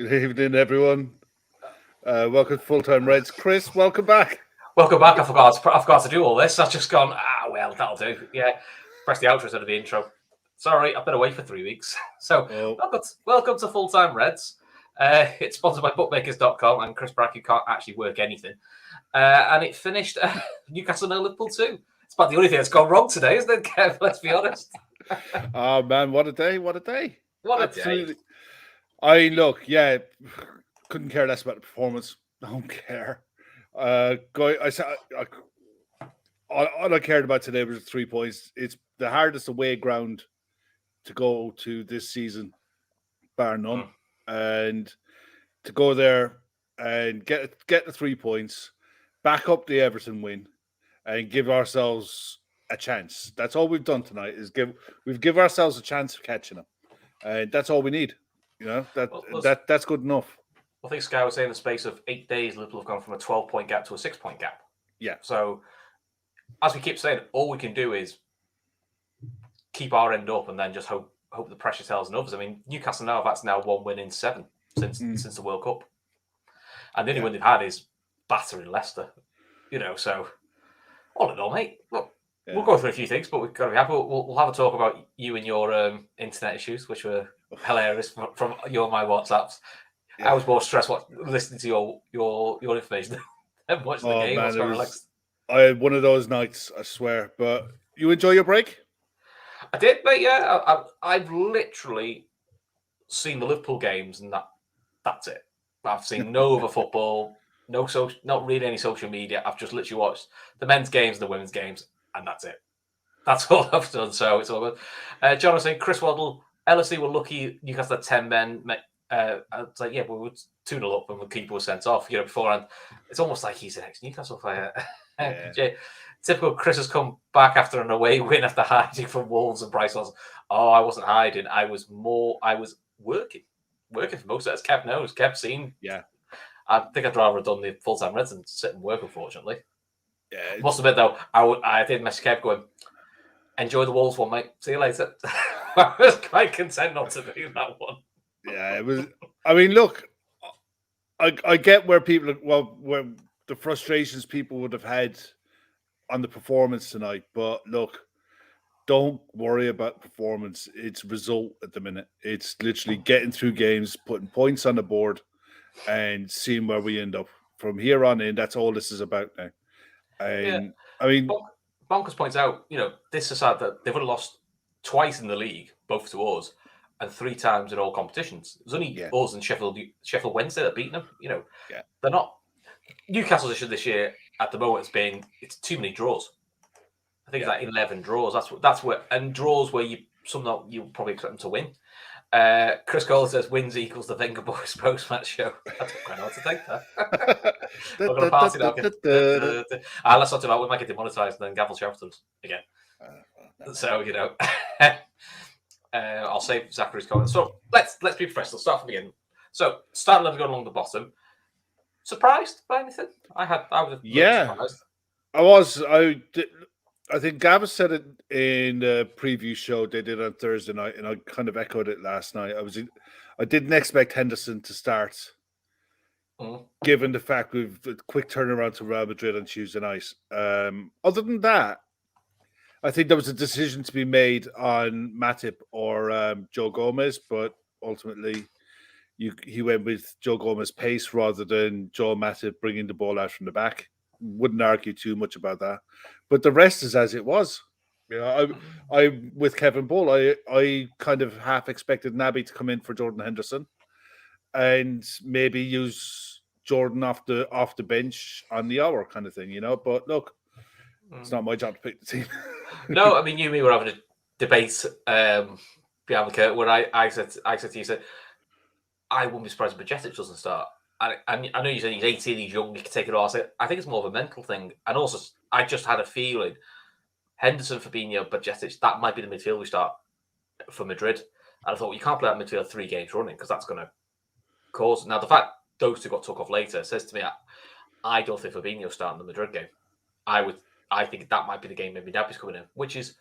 Good evening, everyone. Welcome to Full Time Reds. Chris, welcome back. Welcome back. I forgot to do all this. I've just gone, well, that'll do. Yeah. Press the outro instead of the intro. Sorry, I've been away for 3 weeks. So, welcome to Full Time Reds. It's sponsored by bookmakers.com, and Chris Brackett can't actually work anything. And it finished Newcastle 0, Liverpool 2. It's about the only thing that's gone wrong today, isn't it, Kev? Let's be honest. Oh, man, what a day. What a day. Absolutely. Couldn't care less about the performance. Don't care. All I cared about today was 3 points. It's the hardest away ground to go to this season, bar none. And to go there and get the 3 points, back up the Everton win, and give ourselves a chance. That's all we've done tonight. Give ourselves a chance of catching them, and that's all we need. You know that's good enough. I think Sky was saying in the space of 8 days, Liverpool have gone from a 12-point gap to a 6-point gap. Yeah. So, as we keep saying, all we can do is keep our end up and then just hope the pressure tells in others. I mean, Newcastle that's now 1 win in 7 since the World Cup. And the only win they've had is battering Leicester. So all in all, mate, look, we'll go through a few things, but we've got to be happy. We'll have a talk about you and your internet issues, which were hilarious from your and my WhatsApps. Yeah. I was more stressed listening to your information than watching the game. Man, I had one of those nights, I swear. But you enjoy your break? I did, mate. Yeah, I've literally seen the Liverpool games, and that's it. I've seen no other football, not really any social media. I've just literally watched the men's games and the women's games, and that's it. That's all I've done. So it's all good. John was saying, Chris Waddle, LFC were lucky Newcastle had 10 men. It's like, we were 2-0 up when the keeper was sent off, beforehand. It's almost like he's an ex-Newcastle player. Yeah. Typical Chris has come back after an away win after hiding from Wolves, and Bryce was, I wasn't hiding. I was working for most of it, as Kev knows. Kev's seen. Yeah. I think I'd rather have done the full-time Reds than sit and work, unfortunately. Yeah. Must admit, though, I did message Kev going, enjoy the Wolves one, mate. See you later. I was quite content not to do that one. Yeah, it was. I mean, look, I get where where the frustrations people would have had on the performance tonight, but look, don't worry about performance. It's result at the minute. It's literally getting through games, putting points on the board, and seeing where we end up from here on in. That's all this is about now. And I mean, Bonkers points out, this is sad that they've only lost twice in the league, both to us, and 3 times in all competitions. It was only us and Sheffield Wednesday that beaten them. They're not. Newcastle's issue this year at the moment has been it's too many draws. I think it's like 11 draws. That's where, and draws where you probably expect them to win. Chris Cole says wins equals the Wenger Boys post-match show. I don't quite know what to think that. We're going to pass it out. Let's not do that. We might get demonetized and then gavel Shepherds again. So, I'll save Zachary's comments. So let's be professional. Start from the beginning. So start 11 going along the bottom. Surprised by anything? I was surprised. I was. I think Gavin said it in the preview show they did on Thursday night, and I kind of echoed it last night. I didn't expect Henderson to start, given the fact we've a quick turnaround to Real Madrid on Tuesday night. Other than that, I think there was a decision to be made on Matip or Joe Gomez, but ultimately he went with Joe Gomez's pace rather than Joe Matip bringing the ball out from the back. Wouldn't argue too much about that. But the rest is as it was. I with Kevin Bull, I kind of half expected Naby to come in for Jordan Henderson and maybe use Jordan off the bench on the hour kind of thing, But look, it's not my job to pick the team. No, I mean, you and me were having a debate behind the curtain where I said to you, I wouldn't be surprised if Bajcetic doesn't start. And I know you said he's 18, he's young, he can take it all. I think it's more of a mental thing. And also, I just had a feeling Henderson, Fabinho, Bajcetic, that might be the midfield we start for Madrid. And I thought, well, you can't play that midfield 3 games running because that's going to cause. Now, the fact those 2 got took off later says to me, I don't think Fabinho's starting the Madrid game. I think that might be the game maybe Naby's coming in, which is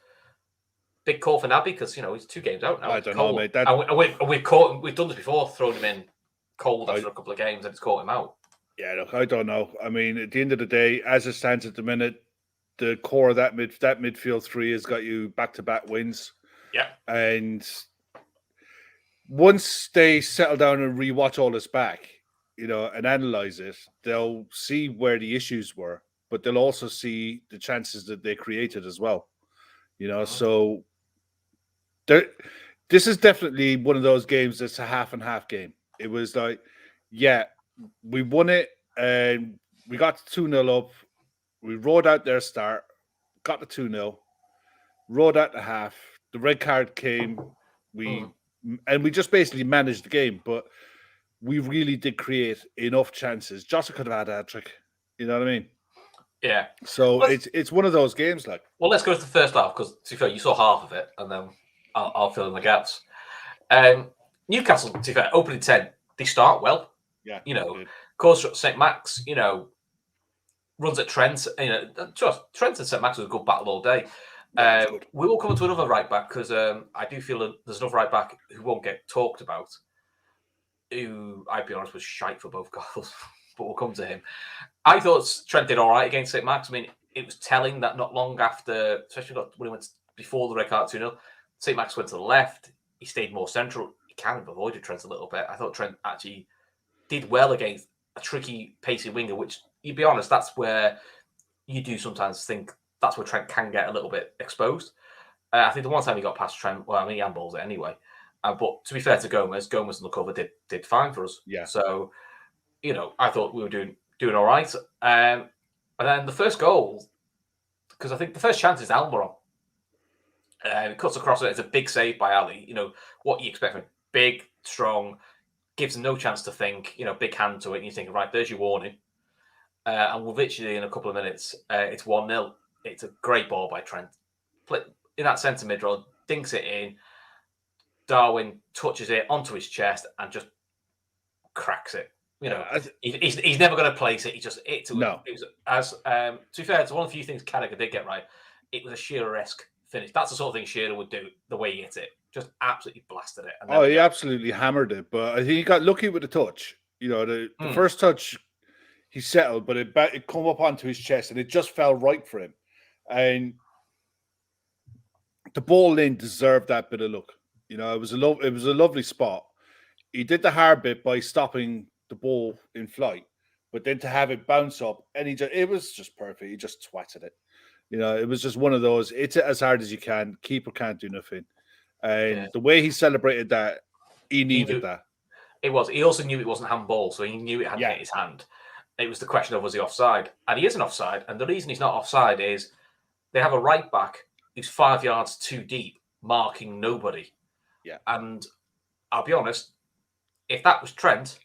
big call for Naby because, he's 2 games out now. I don't know, mate. And we've done this before, throwing him in cold after a couple of games and it's caught him out. Yeah, look, I don't know. I mean, at the end of the day, as it stands at the minute, the core of that midfield three has got you back-to-back wins. Yeah. And once they settle down and rewatch all this back, and analyze it, they'll see where the issues were, but they'll also see the chances that they created as well. So this is definitely one of those games that's a half and half game. It was like, yeah, we won it and we got 2-0 up. We rode out their start, got the 2-0, rode out the half. The red card came. We just basically managed the game, but we really did create enough chances. Jota could have had a hat-trick. You know what I mean? Yeah. So it's one of those games, like. Well, let's go to the first half because, to be fair, you saw half of it, and then I'll fill in the gaps. Newcastle, to be fair, opening 10, they start well. Yeah. Course St. Max, runs at Trent. Trent and St. Max was a good battle all day. We will come to another right back because I do feel that there's another right back who won't get talked about, who, I'd be honest, was shite for both goals, but we'll come to him. I thought Trent did all right against St. Max. I mean, it was telling that not long after, especially when he went before the red card 2-0, St. Max went to the left. He stayed more central. He kind of avoided Trent a little bit. I thought Trent actually did well against a tricky, pacey winger, which, you'd be honest, that's where you do sometimes think that's where Trent can get a little bit exposed. I think the one time he got past Trent, well, I mean, he handballs it anyway. But to be fair to Gomez on the cover did fine for us. Yeah. So, I thought we were doing all right. And then the first goal, because I think the first chance is Almiron. It cuts across it. It's a big save by Ali. What you expect from him. Big, strong, gives him no chance to think, big hand to it. And you think, right, there's your warning. And we're literally in a couple of minutes, it's 1-0. It's a great ball by Trent. In that centre mid role, dinks it in. Darwin touches it onto his chest and just cracks it. He's never going to place it. He just no. It was as to be fair, it's one of the few things Carragher did get right. It was a Shearer-esque finish. That's the sort of thing Shearer would do. The way he hit it, just absolutely blasted it. And he absolutely hammered it. But I think he got lucky with the touch. The first touch, he settled, but it come up onto his chest and it just fell right for him. And the ball in deserved that bit of luck. It was a lovely spot. He did the hard bit by stopping the ball in flight, but then to have it bounce up and it was just perfect. He just twatted it. It was just one of those. It's it as hard as you can. Keeper can't do nothing. And the way he celebrated that, he needed that. It was. He also knew it wasn't handball, so he knew it hadn't hit his hand. It was the question of was he offside, and he isn't offside. And the reason he's not offside is they have a right back who's 5 yards too deep, marking nobody. Yeah. And I'll be honest, if that was Trent,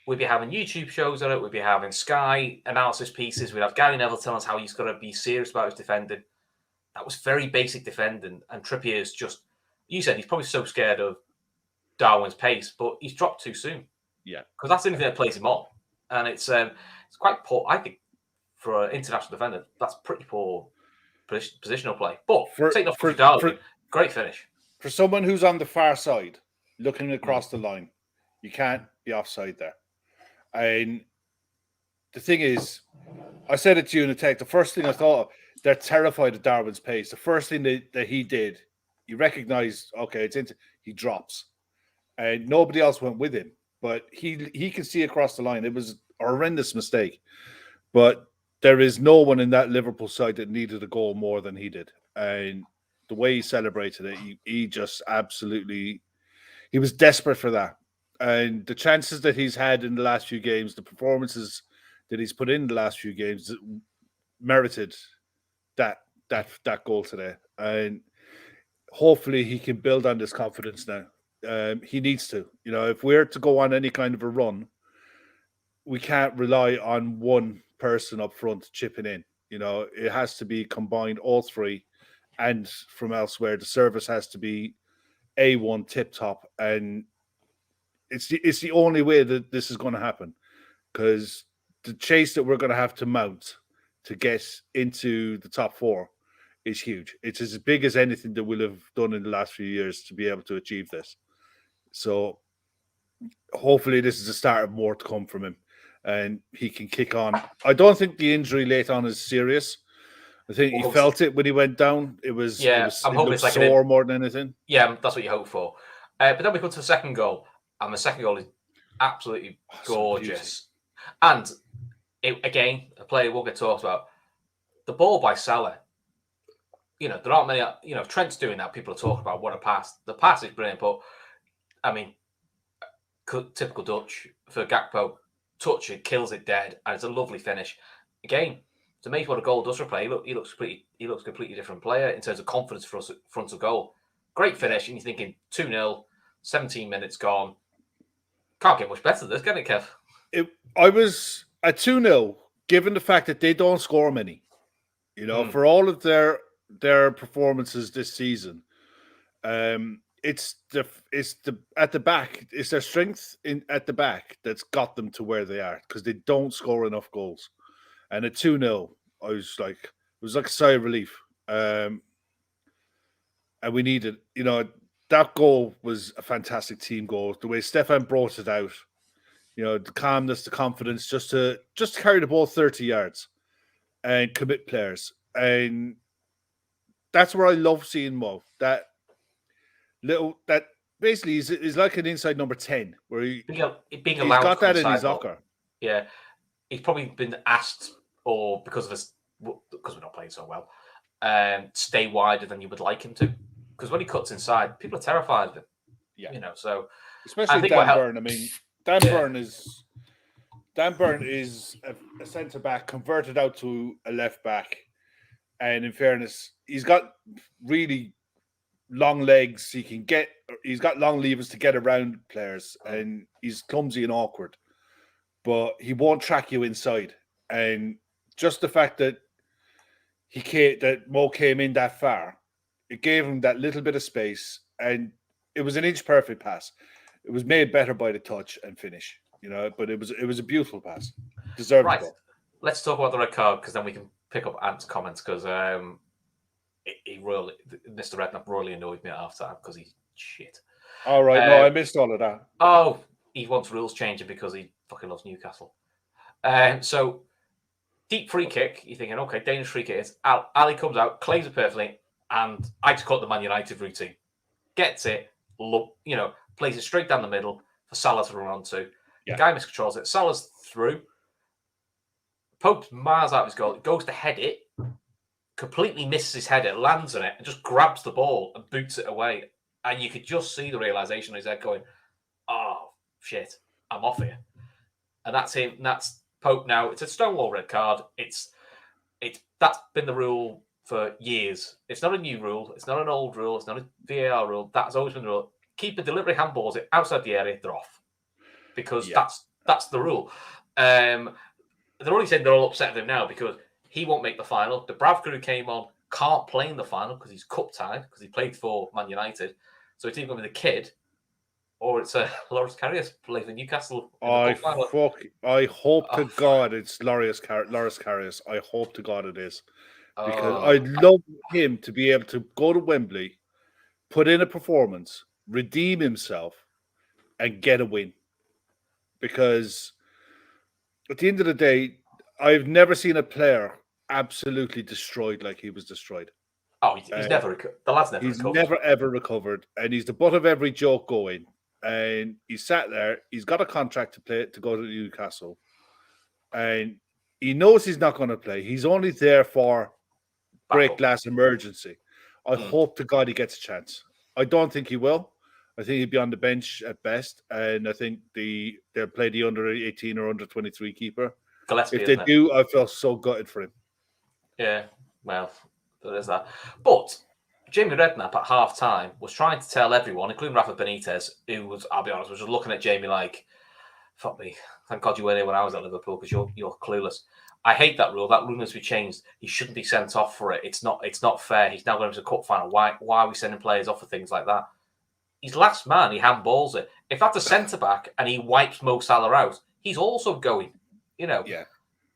we'd be having YouTube shows on it. We'd be having Sky analysis pieces. We'd have Gary Neville telling us how he's got to be serious about his defending. That was very basic defending. And Trippier's just, you said he's probably so scared of Darwin's pace, but he's dropped too soon. Yeah. Because that's the only thing that plays him on. And it's quite poor, I think, for an international defender. That's pretty poor positional play. But take off for Darwin, great finish. For someone who's on the far side, looking across the line, you can't be offside there. And the thing is, I said it to you in the text, the first thing I thought of, they're terrified of Darwin's pace. The first thing that he did, he recognized, okay, he drops. And nobody else went with him. But he can see across the line. It was a horrendous mistake. But there is no one in that Liverpool side that needed a goal more than he did. And the way he celebrated it, he just absolutely, he was desperate for that. And the chances that he's had in the last few games, the performances that he's put in the last few games, merited that goal today. And hopefully he can build on this confidence now. He needs to. If we're to go on any kind of a run, we can't rely on one person up front chipping in. It has to be combined, all three, and from elsewhere. The service has to be A1 tip top, and it's the only way that this is going to happen, because the chase that we're going to have to mount to get into the top four is huge. It's as big as anything that we'll have done in the last few years to be able to achieve this. So hopefully this is the start of more to come from him, and he can kick on. I don't think the injury late on is serious. I think he felt it when he went down. It I'm hoping looked it's like sore more than anything. Yeah, that's what you hope for. But then we come to the second goal, and the second goal is absolutely gorgeous. And again, a player we'll get talked about. The ball by Salah. There aren't many. If Trent's doing that, people are talking about what a pass. The pass is brilliant, but I mean, typical Dutch for Gakpo. Touch it, kills it dead, and it's a lovely finish. Again, to me, what a goal does for a player, he looks a completely different player in terms of confidence for front of goal. Great finish, and you're thinking 2-0, 17 minutes gone. Can't get much better than this, can it, Kev? I was at 2-0, given the fact that they don't score many. For all of their performances this season, it's at the back. It's their strength at the back that's got them to where they are, because they don't score enough goals. And at 2-0, it was like a sigh of relief. And we needed, that goal was a fantastic team goal. The way Stefan brought it out, the calmness, the confidence, just to carry the ball 30 yards and commit players. And that's where I love seeing Mo. That basically is like an inside number 10, where he's got that in his locker. Yeah, he's probably been asked, or because we're not playing so well, stay wider than you would like him to. Because when he cuts inside, people are terrified of him. Yeah, so especially Dan Burn. I mean, Dan Burn is a centre back converted out to a left back, and in fairness, he's got really long legs. He's got long levers to get around players, and he's clumsy and awkward, but he won't track you inside. And just the fact that Mo came in that far, it gave him that little bit of space, and it was an inch perfect pass. It was made better by the touch and finish, but it was a beautiful pass. Deserved right. goal. Let's talk about the red card, because then we can pick up Ant's comments, because Mr. Redknapp royally annoyed me at half time because he's shit. All right, no, I missed all of that. Oh, he wants rules changing because he fucking loves Newcastle. So deep free kick, you're thinking, okay, Danish free kick is Ali comes out, claims it perfectly, and I just call it the Man United routine. Gets it, plays it straight down the middle for Salah to run onto. Yeah. The guy miscontrols it. Salah's through. Pope's miles out of his goal. Goes to head it. Completely misses his header, lands on it, and just grabs the ball and boots it away. And you could just see the realization in his head going, oh, shit, I'm off here. And that's him. And that's Pope now. It's a stonewall red card. That's been the rule for years. It's not a new rule. It's not an old rule. It's not a VAR rule. That's always been the rule. Keeper deliberately handballs it outside the area, they're off. Because that's the rule. They're only saying they're all upset with him now because he won't make the final. The Bravka who came on can't play in the final because he's cup tied, because he played for Man United. So it's either going to be the kid or it's Loris Karius playing for Newcastle. I hope to God it's Loris Karius. I hope to God it is. Because I'd love him to be able to go to Wembley, put in a performance, redeem himself, and get a win. Because at the end of the day, I've never seen a player absolutely destroyed like he was destroyed. Oh, he's never recovered. The lad's never recovered. He's never, ever recovered. And he's the butt of every joke going. And he sat there. He's got a contract to go to Newcastle. And he knows he's not going to play. He's only there for break glass emergency. I hope to God he gets a chance. I don't think he will. I think he'd be on the bench at best. And I think they'll play the under 18 or under 23 keeper. Gillespie, if they do, I feel so gutted for him. Yeah, well, there's that. But Jamie Redknapp at half time was trying to tell everyone, including Rafa Benitez, who was, I'll be honest, was just looking at Jamie like, fuck me. Thank God you weren't here when I was at Liverpool because you're clueless. I hate that rule. That rule needs to be changed. He shouldn't be sent off for it. It's not fair. He's now going to the cup final. Why are we sending players off for things like that? He's last man. He handballs it. If that's a centre back and he wipes Mo Salah out, he's also going. Yeah.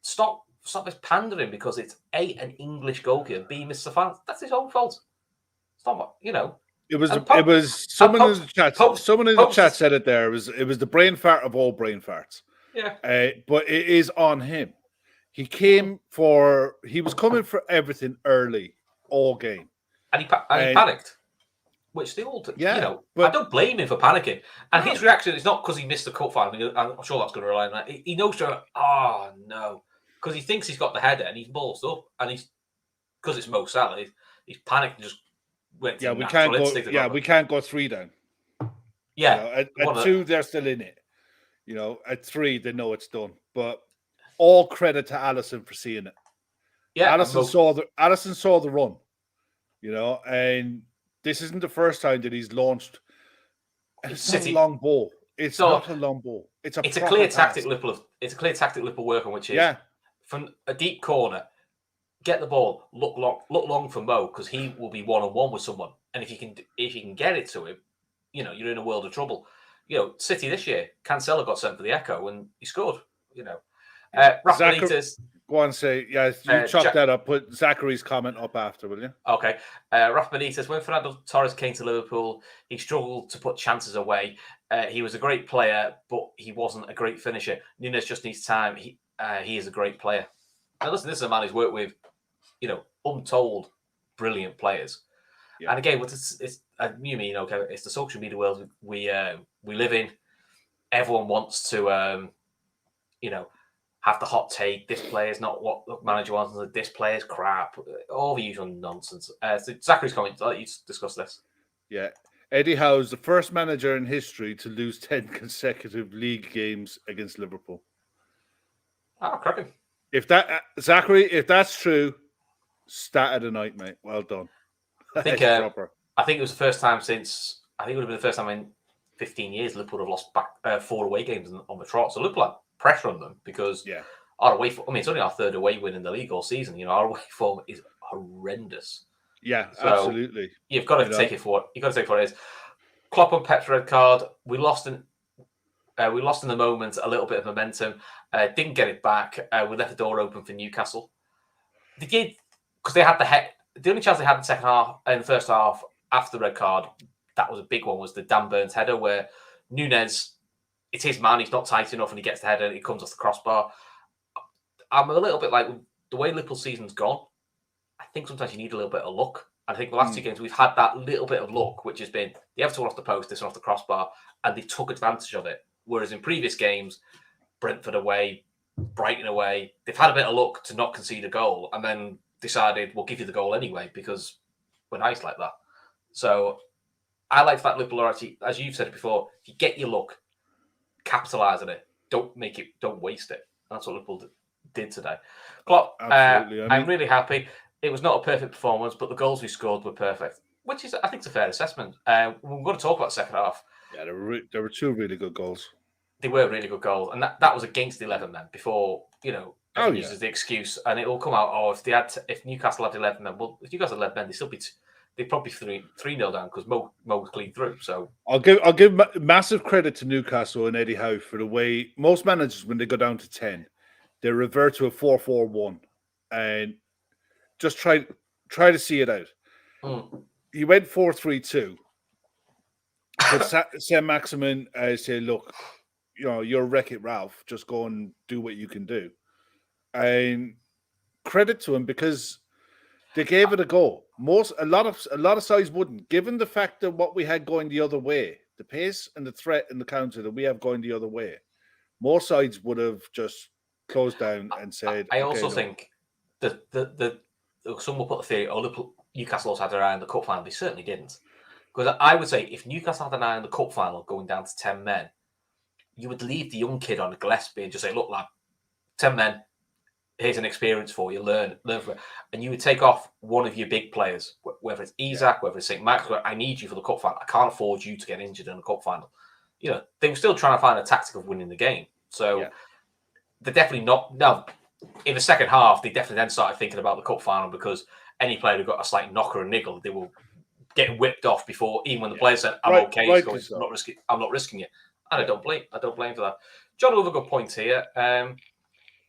Stop this pandering because it's A, an English goalkeeper, B, Mr. Fan. That's his own fault. Stop. It was And someone Pope's- in the chat. Pope's- Someone in the Pope's chat just- said it there. It was the brain fart of all brain farts. Yeah. But it is on him. He was coming for everything early, all game. And he panicked, which they all do. Yeah, you know, but- I don't blame him for panicking. And No. his reaction is not because he missed the cup final. I mean, I'm sure that's going to rely on that. He knows, oh no, because he thinks he's got the header and he's ballsed up, and he's because it's Mo Salah. He's panicked and just went. To we can't go. Yeah, we can't go 3 down. Yeah, you know, at 2 they're still in it. You know, at 3 they know it's done. But all credit to Alisson for seeing it. Yeah, Alisson saw the run. You know, and this isn't the first time that he's launched. It's not a long ball. It's not a long ball. It's a clear tactic Liverpool work on, which is from a deep corner, get the ball, look long for Mo because he will be 1-on-1 with someone, and if you can get it to him, you know you're in a world of trouble. You know, City this year, Cancelo got sent for the Echo and he scored. You know, Rafa Benitez. Go on, say you chop that up. Put Zachary's comment up after, will you? Okay. Rafa Benitez, when Fernando Torres came to Liverpool, he struggled to put chances away. He was a great player, but he wasn't a great finisher. Nunez just needs time. He is a great player. Now, listen, this is a man who's worked with, you know, untold brilliant players. Yeah. And again, it's the social media world we live in. Everyone wants to, have the hot take. This player is not what the manager wants. This player is crap. All the usual nonsense. So Zachary's comment. I'll let you discuss this. Yeah. Eddie Howe's the first manager in history to lose 10 consecutive league games against Liverpool. Oh, cracking. Zachary, if that's true, stat of the night, mate. Well done. I think it was the first time since, I think it would have been the first time in 15 years Liverpool have lost back 4 away games on the trot. So Liverpool had pressure on them because our away form, it's only our 3rd away win in the league all season. You know, our away form is horrendous. Yeah, so absolutely. You've got to take it for what it is. Klopp on Pep's red card. We lost in the moment a little bit of momentum. Didn't get it back. We left the door open for Newcastle. They did because they had the only chance they had in the first half after the red card. That was a big one. Was the Dan Burns header where Nunez, it's his man. He's not tight enough, and he gets the header. And it comes off the crossbar. I'm a little bit like the way Liverpool season's gone. I think sometimes you need a little bit of luck. I think the last 2 games we've had that little bit of luck, which has been the Everton one off the post, this one off the crossbar, and they took advantage of it. Whereas in previous games, Brentford away, Brighton away, they've had a bit of luck to not concede a goal and then decided we'll give you the goal anyway because we're nice like that. So I like the fact Liverpool are actually, as you've said before, if you get your luck, capitalise on it. Don't waste it. That's what Liverpool did today. Klopp, I'm really happy. It was not a perfect performance, but the goals we scored were perfect, which is, I think, it's a fair assessment. We're going to talk about the second half. Yeah, there were 2 really good goals. They were really good goals, and that was against 11 men before, uses the excuse, and it will come out, if Newcastle had 11 men, well, if Newcastle had 11 men, they'd probably 3-0 down because Mo was clean through. So I'll give massive credit to Newcastle and Eddie Howe for the way most managers, when they go down to 10, they revert to a 4-4-1 and just try to see it out. He went 4-3-2. But Saint-Maximin said, look, you're Wreck-It Ralph. Just go and do what you can do. And credit to him because they gave it a go. A lot of sides wouldn't, given the fact that what we had going the other way, the pace and the threat and the counter that we have going the other way, more sides would have just closed down and said. I also think that some will put the theory, Newcastle also had their eye on the cup final. They certainly didn't. Because I would say if Newcastle had an eye on the cup final going down to 10 men, you would leave the young kid on Gillespie and just say, look, lad, 10 men, here's an experience for you, learn from it. And you would take off one of your big players, whether it's Isaac, whether it's St. Max, I need you for the cup final. I can't afford you to get injured in the cup final. They were still trying to find a tactic of winning the game. So they're definitely not. No, in the second half, they definitely then started thinking about the cup final because any player who got a slight knock or a niggle, they were getting whipped off before, even when the player said, I'm okay, I'm not risking it. And I don't blame for that. John, another good point here.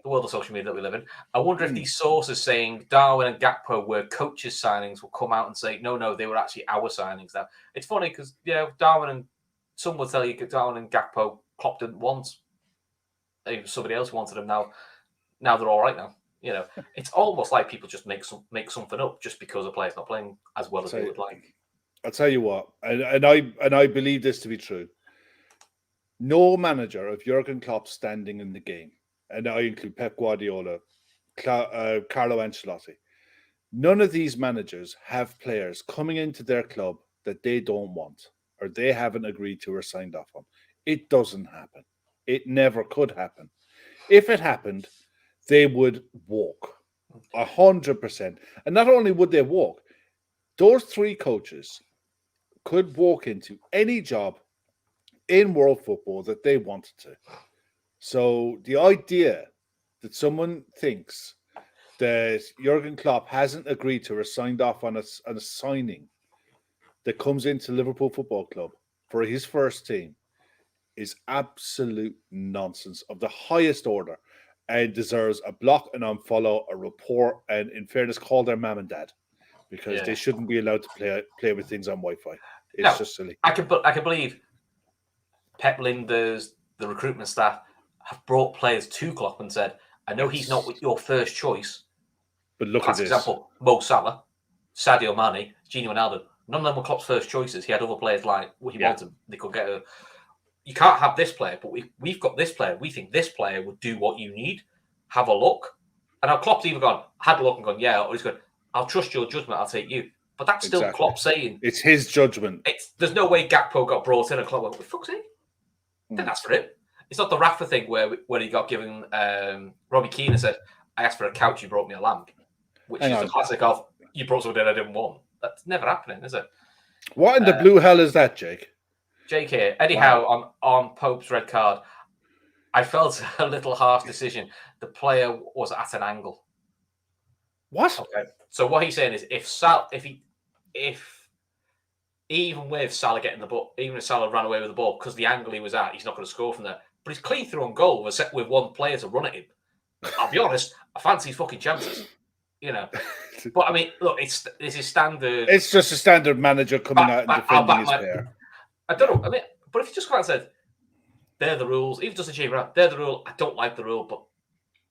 the world of social media that we live in. I wonder if these sources saying Darwin and Gakpo were coaches' signings will come out and say, no, they were actually our signings. Now, it's funny because, Darwin and some would tell you Darwin and Gakpo Klopp didn't want. Somebody else wanted them. Now they're all right now. It's almost like people just make something up just because a player's not playing as well as they would like. I'll tell you what, and I believe this to be true. No manager of Jurgen Klopp's standing in the game, and I include Pep Guardiola, Carlo Ancelotti. None of these managers have players coming into their club that they don't want or they haven't agreed to or signed off on. It doesn't happen. It never could happen. If it happened, they would walk 100%. And not only would they walk, those three coaches could walk into any job in world football that they wanted to. So the idea that someone thinks that Jurgen Klopp hasn't agreed to or signed off on a signing that comes into Liverpool Football Club for his first team is absolute nonsense of the highest order and deserves a block, an unfollow, a report, and in fairness, call their mum and dad because they shouldn't be allowed to play with things on Wi-Fi. It's just silly. I can believe Pep Lijnders, the recruitment staff, have brought players to Klopp and said, I know he's not your first choice, but look at this. For example, Mo Salah, Sadio Mane, Gini Wijnaldum. None of them were Klopp's first choices. He had other players like what he wanted. They could get you can't have this player, but we've got this player. We think this player would do what you need. Have a look. And now Klopp's either had a look and gone, or he's gone, I'll trust your judgment, I'll take you. But that's still Klopp saying. It's his judgment. There's no way Gakpo got brought in and Klopp went, what the fuck's he? Didn't ask for it. It's not the Rafa thing where he got given, Robbie Keane and said, I asked for a couch, you brought me a lamp. Which is the classic of, you brought something I didn't want. That's never happening, is it? What in the blue hell is that, Jake? Jake here. Anyhow, on Pope's red card, I felt a little harsh decision. The player was at an angle. What? Okay. So what he's saying is, if even with Salah getting the ball, even if Salah ran away with the ball because the angle he was at, he's not going to score from there. But he's clean through on goal with one player to run at him. I'll be honest, I fancy his fucking chances. But I mean, look, this is standard. It's just a standard manager coming out and defending his player. I don't know. I mean, but if you just come out and said, they're the rules, even just a G round, they're the rule. I don't like the rule, but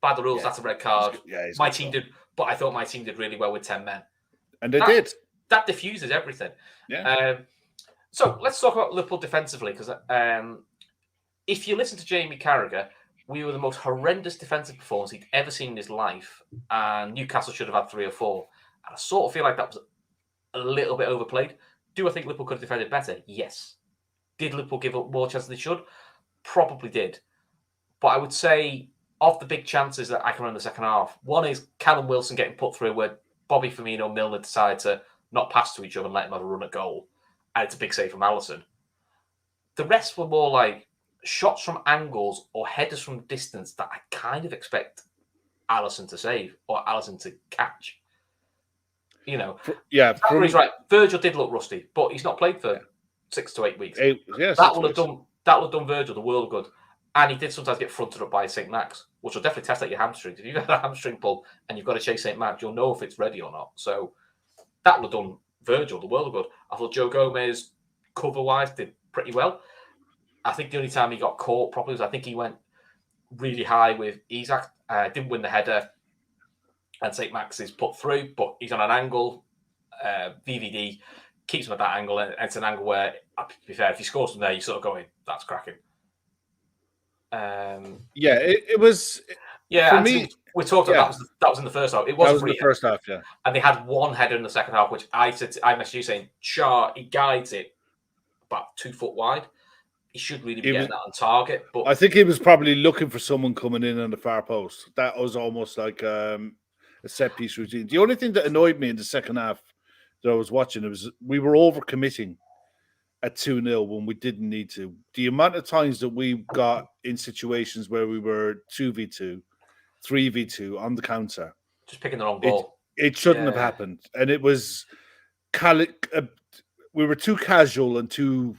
by the rules, that's a red card. My team did, but I thought my team did really well with 10 men. And they did. That diffuses everything. Yeah. So let's talk about Liverpool defensively, because if you listen to Jamie Carragher, we were the most horrendous defensive performance he'd ever seen in his life, and Newcastle should have had 3 or 4. And I sort of feel like that was a little bit overplayed. Do I think Liverpool could have defended better? Yes. Did Liverpool give up more chances than they should? Probably did. But I would say, of the big chances that I can run in the second half, one is Callum Wilson getting put through where Bobby Firmino, Milner decide to not pass to each other and let him have a run at goal. And it's a big save from Alisson. The rest were more like shots from angles or headers from distance that I kind of expect Alisson to save or Alisson to catch. He's right. Virgil did look rusty, but he's not played for 6 to 8 weeks. That will have done Virgil the world of good. And he did sometimes get fronted up by St. Max, which will definitely test out your hamstrings. If you've had a hamstring pull and you've got to chase St. Max, you'll know if it's ready or not. So that will have done Virgil the world of good. I thought Joe Gomez, cover-wise, did pretty well. I think the only time he got caught properly was I think he went really high with Isak. Didn't win the header. And St. Max is put through, but he's on an angle. VVD keeps him at that angle. And it's an angle where, to be fair, if he scores from there, you sort of go in. That's cracking. It was. Yeah, for me, we talked about that was in the first half. It was in the first half, and they had one header in the second half, which I messaged you saying, he guides it about 2 foot wide. He should really be getting that on target. But I think he was probably looking for someone coming in on the far post. That was almost like a set piece routine. The only thing that annoyed me in the second half that I was watching was we were overcommitting at 2-0 when we didn't need to. The amount of times that we got in situations where we were 2v2, 3v2 on the counter, just picking the wrong ball. It shouldn't have happened, and it was we were too casual and too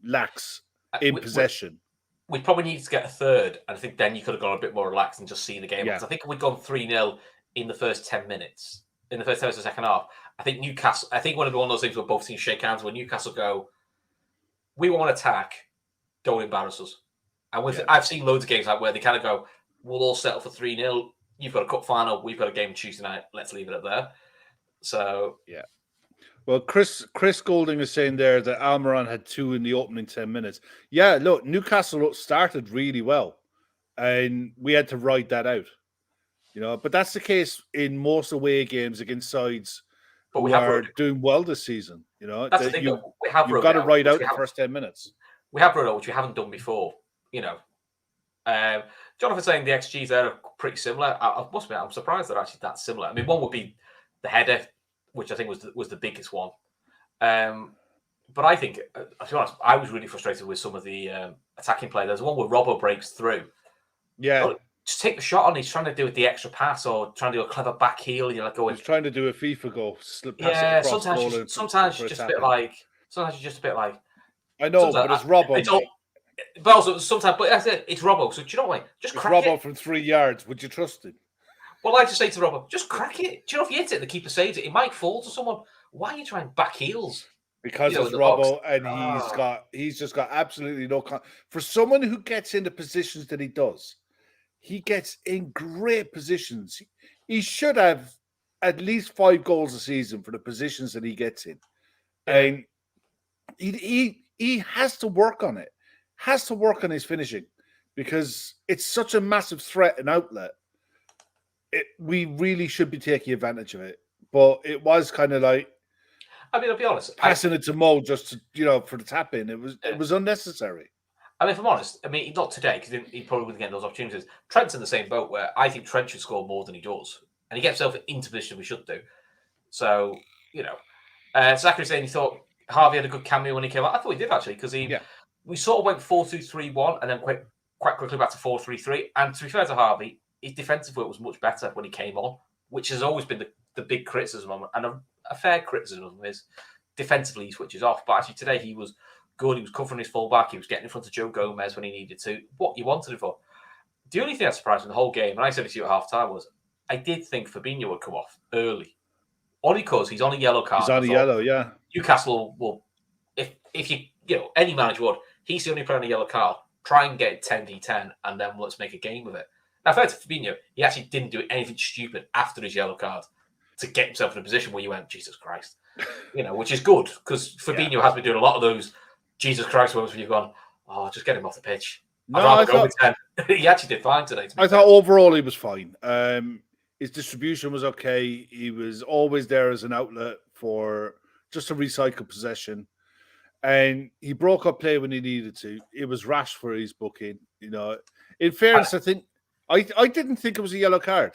lax in possession. we probably needed to get a third, and I think then you could have gone a bit more relaxed and just seen the game. Yeah. Because I think if we'd gone 3-0 in the first 10 minutes, in the first 10 minutes of the second half, I think Newcastle, I think one of those things where both teams shake hands, where Newcastle go, we want to attack, don't embarrass us. And I've seen loads of games like where they kind of go, we'll all settle for 3-0. You've got a cup final, we've got a game Tuesday night, let's leave it up there. So, yeah. Well, Chris Golding is saying there that Almiron had 2 in the opening 10 minutes. Yeah, look, Newcastle started really well, and we had to ride that out. But that's the case in most away games against sides who are doing well this season. That's the thing, you've got to ride out the first 10 minutes. We have rode out, which we haven't done before. Jonathan saying the XGs there are pretty similar. I must admit, I'm surprised they're actually that similar. I mean, one would be the header, which I think was the biggest one. But I think, to be honest, I was really frustrated with some of the attacking play. There's one where Robbo breaks through. Yeah. Just take the shot on. He's trying to do the extra pass or trying to do a clever back heel. You're like going. He's trying to do a FIFA goal. Sometimes you're just a bit like. I know, but it's Robbo. But also sometimes, but that's it. It's Robbo. So do you know what? Just crack Robbo from 3 yards. Would you trust him? Well, I just say to Robbo, just crack it. Do you know if you hit it, the keeper saves it, it might fall to someone. Why are you trying back heels? Because it's Robbo, and he's just got absolutely no. For someone who gets into positions that he does, he gets in great positions. He should have at least 5 goals a season for the positions that he gets in, and he has to work on it. Has to work on his finishing because it's such a massive threat and outlet. We really should be taking advantage of it, but it was kind of like. I mean, I'll be honest. Passing it to Mo just to, for the tap in, it was unnecessary. I mean, if I'm honest, not today because he probably wouldn't get those opportunities. Trent's in the same boat where I think Trent should score more than he does, and he gets himself into position we should do. So Zachary saying he thought Harvey had a good cameo when he came out. I thought he did actually because we sort of went 4-2-3-1 and then quite quickly back to 4-3-3. And to be fair to Harvey, his defensive work was much better when he came on, which has always been the big criticism of him, and a fair criticism of him is defensively he switches off. But actually today he was good. He was covering his fullback. He was getting in front of Joe Gomez when he needed to. What you wanted it for. The only thing that surprised me in the whole game, and I said it to you at half time, was I did think Fabinho would come off early. Only because he's on a yellow card. He's on a yellow, yeah. Newcastle will, if you any manager would, he's the only player on a yellow card. Try and get it 10v10 and then let's make a game of it. Now, fair to Fabinho, he actually didn't do anything stupid after his yellow card to get himself in a position where you went, Jesus Christ. Which is good because Fabinho has been doing a lot of those Jesus Christ moments when you've gone, just get him off the pitch. I'd rather go with 10. He actually did fine today. I thought overall he was fine. His distribution was okay. He was always there as an outlet for just to recycle possession. And he broke up play when he needed to. It was rash for his booking. In fairness, I think I didn't think it was a yellow card.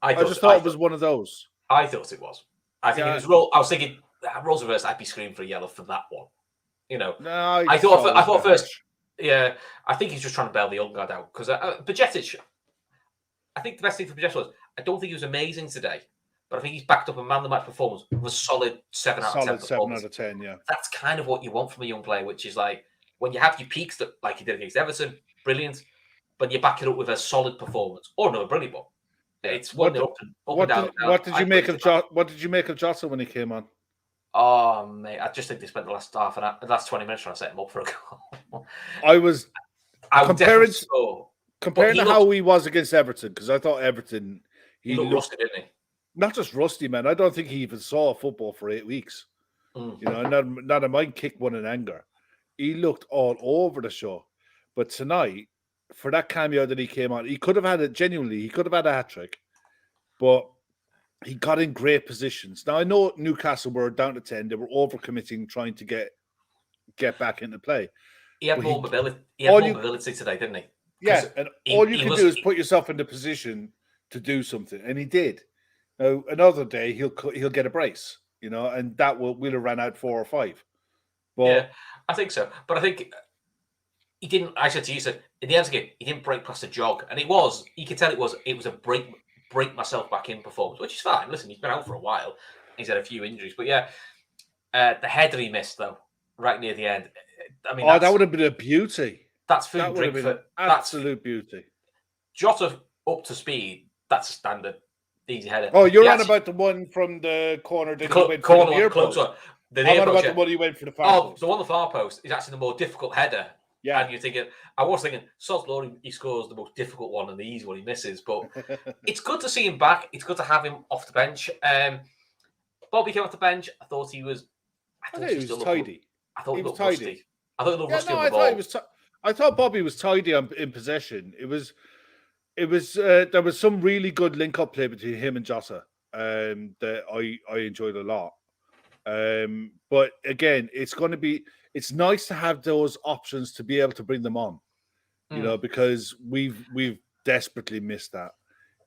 I just thought it was one of those. I thought it was. I think it was roll. I was thinking roles reversed. I'd be screaming for a yellow for that one. No, I thought first. Yeah, I think he's just trying to bail the young guard out because Bajcetic. I think the best thing for Bajcetic was I don't think he was amazing today, but I think he's backed up a man of the match performance with a solid 7 out of 10. Solid 7 out of 10. Yeah, that's kind of what you want from a young player, which is like when you have your peaks that like you did against Everton, brilliant, but you back it up with a solid performance or another brilliant one. It's one up and down. What did you make of Jota when he came on? Oh mate, I just think they spent the last 20 minutes trying to set him up for a goal. I was comparing to how he was against Everton because I thought Everton he looked rusty, didn't he? Not just rusty, man. I don't think he even saw football for 8 weeks. Not a mind kicked one in anger. He looked all over the show, but tonight. For that cameo that he came on, he could have had a hat trick, but he got in great positions. Now I know Newcastle were down to 10; they were overcommitting, trying to get back into play. He had more mobility. He had more mobility today, didn't he? Yeah, and all you can do is put yourself in the position to do something, and he did. Now another day he'll get a brace, and that will have ran out 4 or 5. But yeah, I think so. But I think. He didn't. I said to you, in the end of the game, he didn't break past a jog, and you could tell it was a break myself back in performance, which is fine. Listen, he's been out for a while. He's had a few injuries, but yeah, the header he missed though, right near the end. I mean, that would have been a beauty. That's food That and would have drink been for absolute beauty. Jota up to speed. That's a standard easy header. Oh, you're on about the one from the corner that he went for the near post. I'm on about the one he went for the far post. The one on the far post is actually the more difficult header. Yeah. And you're thinking, I was thinking, sod's law, he scores the most difficult one and the easy one he misses. But it's good to see him back. It's good to have him off the bench. Bobby came off the bench. I thought he was tidy. I thought he looked rusty. I thought he looked rusty on the ball. I thought Bobby was tidy in possession. It was there was some really good link-up play between him and Jota that I enjoyed a lot. But again, it's nice to have those options to be able to bring them on, you know, because we've desperately missed that.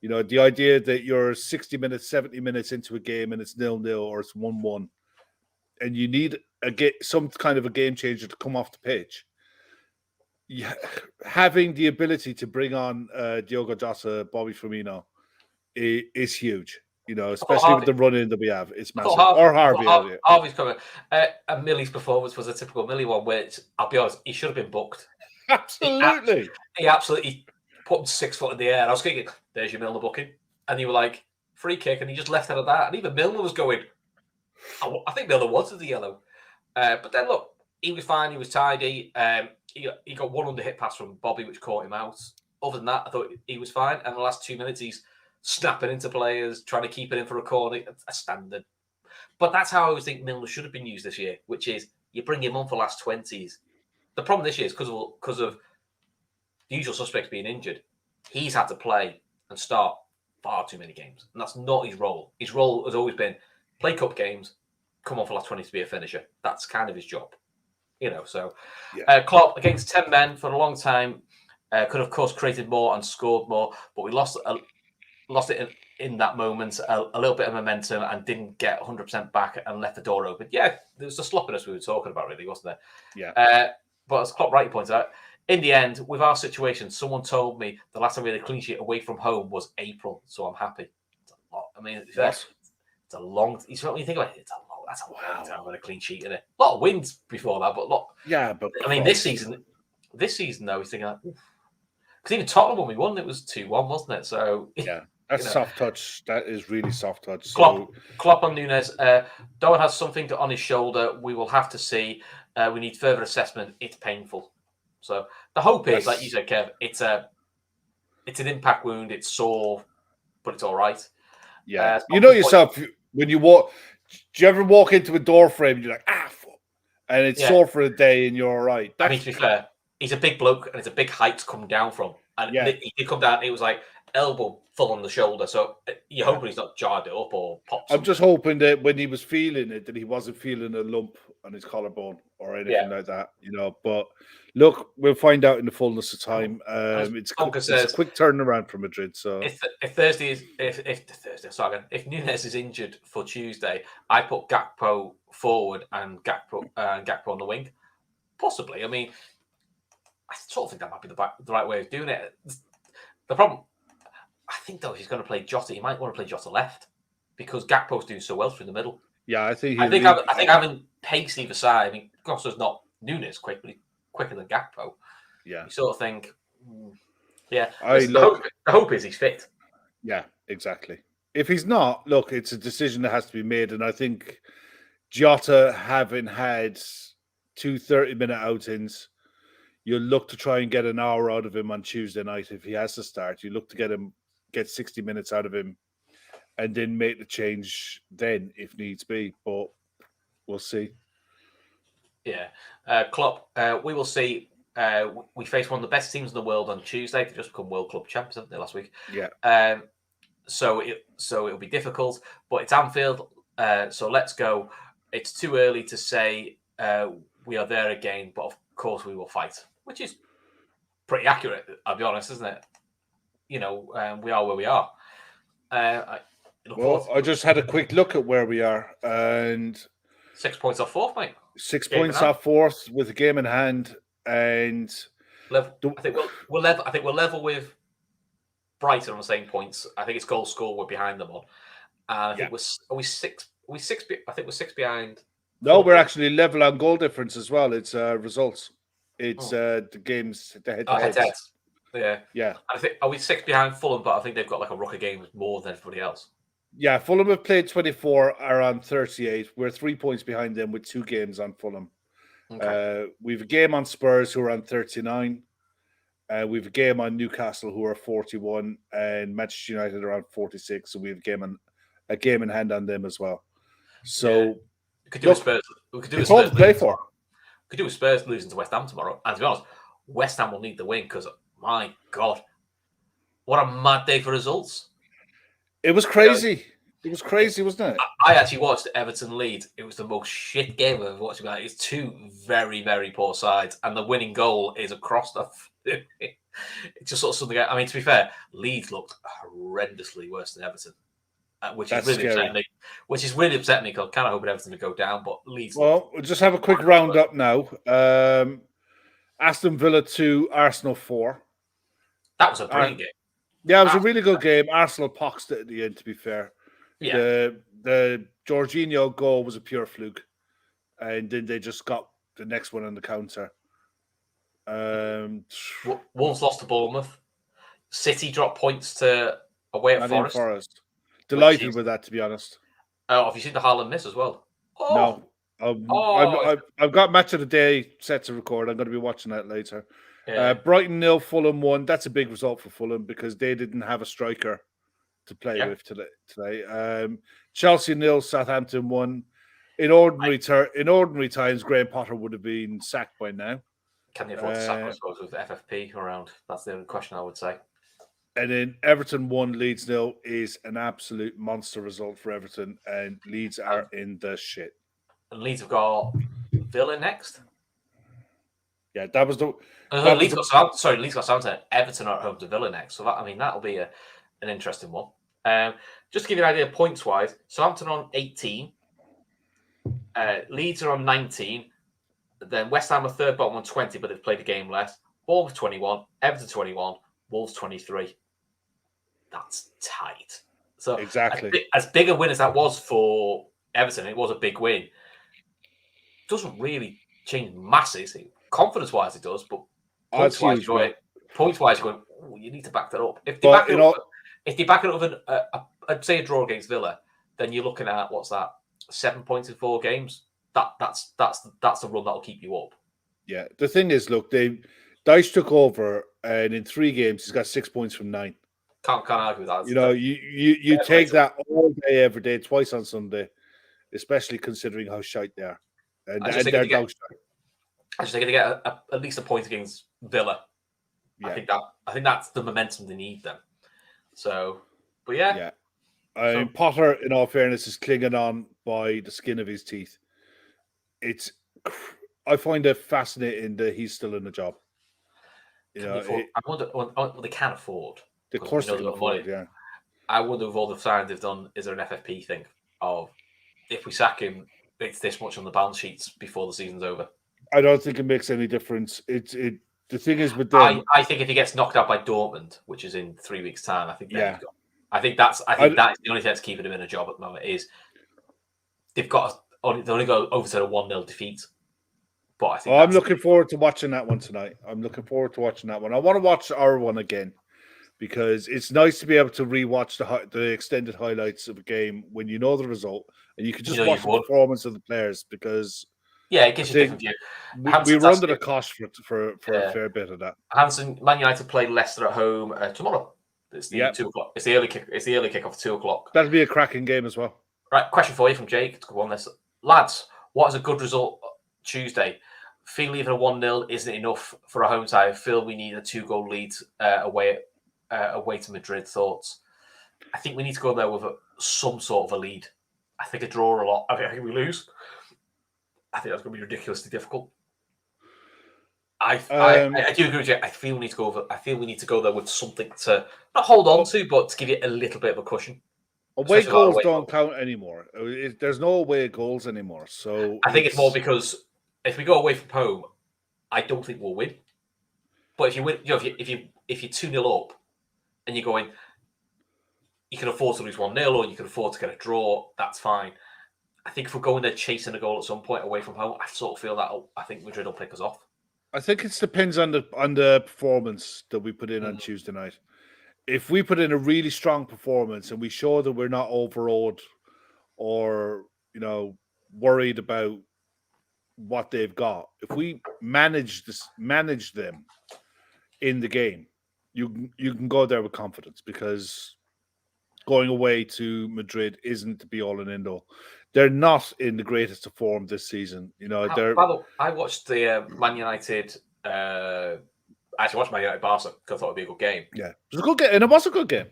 You know, the idea that you're 60 minutes, 70 minutes into a game and it's 0-0 or it's 1-1, and you need some kind of a game changer to come off the pitch. Yeah, having the ability to bring on Diogo Jota, Bobby Firmino is huge. You know, especially with the run-in that we have, it's massive. Harvey's coming. And Millie's performance was a typical Millie one, which I'll be honest, he should have been booked. Absolutely, he absolutely put 6 foot in the air. I was thinking, "There's your Milner booking," and you were like, "Free kick," and he just left out of that. And even Milner was going. I think Milner wanted the yellow, but then look, he was fine. He was tidy. He got one under-hit pass from Bobby, which caught him out. Other than that, I thought he was fine. And the last 2 minutes, he's snapping into players, trying to keep it in for a corner, a standard. But that's how I always think Milner should have been used this year, which is you bring him on for last 20s. The problem this year is because of the usual suspects being injured. He's had to play and start far too many games. And that's not his role. His role has always been play cup games, come on for last 20 to be a finisher. That's kind of his job. You know, so Klopp against 10 men for a long time could, of course, created more and scored more, but we lost it in that moment, a little bit of momentum, and didn't get 100% back and left the door open. Yeah, there was the sloppiness we were talking about, really, wasn't there? Yeah. But as Klopp rightly pointed out, in the end, with our situation, someone told me the last time we had a clean sheet away from home was April, so I'm happy. It's a lot. I mean, it's a long. You know what you think about it? That's a long time with a clean sheet in it. A lot of wins before that, but but I mean, this season though, he's thinking because even Tottenham when we won, it was 2-1, wasn't it? So yeah, that's soft touch. That is really soft touch. Klopp on Nunez. Darwin has something on his shoulder. We will have to see. We need further assessment. It's painful. So the hope is, like you said, Kev, it's an impact wound. It's sore, but it's all right. Yeah, you know yourself when you walk. Do you ever walk into a door frame and you're like, fuck, and it's sore for a day and you're all right? I mean, to be fair, he's a big bloke and it's a big height to come down from. And he did come down, it was like elbow full on the shoulder. So you're hoping he's not jarred it up or popped. I'm just hoping that when he was feeling it, that he wasn't feeling a lump on his collarbone or anything like that, you know. But look, we'll find out in the fullness of time. It's a quick turnaround for Madrid. So if Nunez is injured for Tuesday, I put Gakpo forward and Gakpo on the wing. Possibly. I mean, I sort of think that might be the right way of doing it. The problem, I think, though, if he's going to play Jota, he might want to play Jota left because Gakpo's doing so well through the middle. Yeah, I think having pace either side. I mean, Jota's not Nunez quicker than Gakpo. Yeah, you sort of think, yeah. The hope is he's fit. Yeah, exactly. If he's not, look, it's a decision that has to be made, and I think Jota, having had 2 30-minute outings, you'll look to try and get an hour out of him on Tuesday night if he has to start. You look to get 60 minutes out of him, and then make the change then if needs be. But we'll see. Yeah, Klopp. We will see. We face one of the best teams in the world on Tuesday. They just become World Club champions, haven't they, last week? Yeah. So it'll be difficult, but it's Anfield. So let's go. It's too early to say we are there again, but of course we will fight, which is pretty accurate. I'll be honest, isn't it? You know, we are where we are. I just had a quick look at where we are, and 6 points off fourth, mate. 6 points off fourth with a game in hand, and I think we're level. I think we're level with Brighton on the same points. I think it's goal score we're behind them on. I think we're 6. I think we're 6 behind No, we're actually level on goal difference as well. It's results. It's the games, the head-to-heads. Head-to-heads. Yeah. Yeah. I think are we 6 behind Fulham, but I think they've got like a ruck of games more than everybody else. Yeah, Fulham have played 24, are on 38. We're 3 points behind them with 2 games on Fulham. Okay. We've a game on Spurs who are on 39. We've a game on Newcastle who are 41, and Manchester United are on 46. So we have a game in hand on them as well. So we could do a Spurs. We could do it's a Spurs all to play for. We could do a Spurs losing to West Ham tomorrow. And to be honest, West Ham will need the win because my God, what a mad day for results! It was crazy. It was crazy, wasn't it? I actually watched Everton Leeds. It was the most shit game I've ever watched. It's 2 very, very poor sides, and the winning goal is across the. It's just sort of something. I mean, to be fair, Leeds looked horrendously worse than Everton, which is really upsetting me. Which is really upsetting me because I kind of hope Everton to go down, but Leeds. Well, we'll just have a quick roundup now. Aston Villa 2, Arsenal 4. That was a brilliant game. Yeah, it was a really good game. Arsenal poxed it at the end, to be fair. Yeah. The Jorginho goal was a pure fluke. And then they just got the next one on the counter. Wolves lost to Bournemouth. City dropped points to away at Forest. Delighted with that, to be honest. Have you seen the Haaland miss as well? Oh. No. I've got match of the day set to record. I'm going to be watching that later. Yeah. Brighton 0, Fulham 1. That's a big result for Fulham because they didn't have a striker to play with today. Chelsea 0, Southampton 1. In ordinary times, Graham Potter would have been sacked by now. Can they afford to sack, I suppose, with the FFP around? That's the only question I would say. And then Everton 1, Leeds 0 is an absolute monster result for Everton, and Leeds are in the shit. And Leeds have got Villa next. Yeah, that was the. Leeds got Southampton. Everton are at home to Villa next, so that'll be an interesting one. Just to give you an idea, points wise, Southampton on 18, Leeds are on 19. Then West Ham are third bottom on 20, but they've played a game less. Bournemouth 21, Everton 21, Wolves 23. That's tight. So exactly as big a win as that was for Everton, it was a big win. Doesn't really change masses. Confidence-wise, it does, but points-wise, you're going, you need to back that up. If they back it up with, I'd say a draw against Villa, then you're looking at, what's that, 7 points in 4 games? That's the run that'll keep you up. Yeah, the thing is, look, Dyche took over, and in 3 games, he's got 6 points from 9. Can't argue with that. You know, you take that all day, every day, twice on Sunday, especially considering how shite they are. And I just think they're going to get at least a point against Villa. Yeah. I think that's the momentum they need then. So, but yeah. Potter, in all fairness, is clinging on by the skin of his teeth. I find it fascinating that he's still in the job. I wonder what they can afford. Of course they can afford, yeah. I wonder if all the signs they've done, is there an FFP thing of if we sack him, it's this much on the balance sheets before the season's over? I don't think it makes any difference. The thing is with them, I think if he gets knocked out by Dortmund, which is in 3 weeks' time, I think that's the only thing that's keeping him in a job at the moment is they only go over to a 1-0 defeat. But I think I'm looking forward to watching that one tonight. I want to watch our one again because it's nice to be able to rewatch the extended highlights of a game when you know the result and you can just watch the performance of the players because it gives you a different view. We were under the cosh for a fair bit of that. Man United play Leicester at home tomorrow. It's the 2 o'clock. It's the early kick off 2 o'clock. That'll be a cracking game as well. Right, question for you from Jake. To go on this, lads. What is a good result Tuesday? Feel even a 1-0 isn't enough for a home tie. I feel we need a 2-goal lead away to Madrid. Thoughts? I think we need to go there with some sort of a lead. I think a draw a lot. I think we lose. I think that's going to be ridiculously difficult. I do agree with you. I feel we need to go there with something to not hold on to, but to give you a little bit of a cushion. Away goals don't count anymore. There's no away goals anymore. So I think it's more because if we go away from home, I don't think we'll win. But if you win, if you're 2-0 up and you're going, you can afford to lose 1-0 or you can afford to get a draw. That's fine. I think if we're going there chasing a goal at some point away from home, I sort of feel that I think Madrid will pick us off. I think it depends on the performance that we put in on Tuesday night. If we put in a really strong performance and we show that we're not overawed or worried about what they've got, if we manage them in the game, you can go there with confidence, because going away to Madrid isn't the be all and end all. They're not in the greatest of form this season. I watched the Man United. I actually watched Man United Barca because I thought it'd be a good game. Yeah, it was a good game, and it was a good game.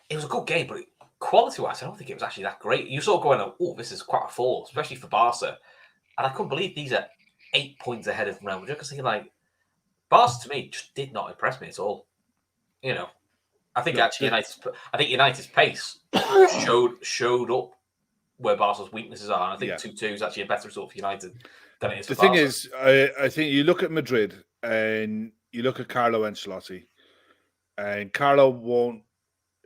It was a good game, but quality-wise, I don't think it was actually that great. You sort of going, "Oh, this is quite a fall," especially for Barca. And I couldn't believe these are 8 points ahead of Real Madrid. Because thinking, like, Barca to me just did not impress me at all. I think United's pace showed up where Barca's weaknesses are. And I think 2-2 is actually a better result for United than it is for Barca. The thing is, I think you look at Madrid and you look at Carlo Ancelotti, and Carlo won't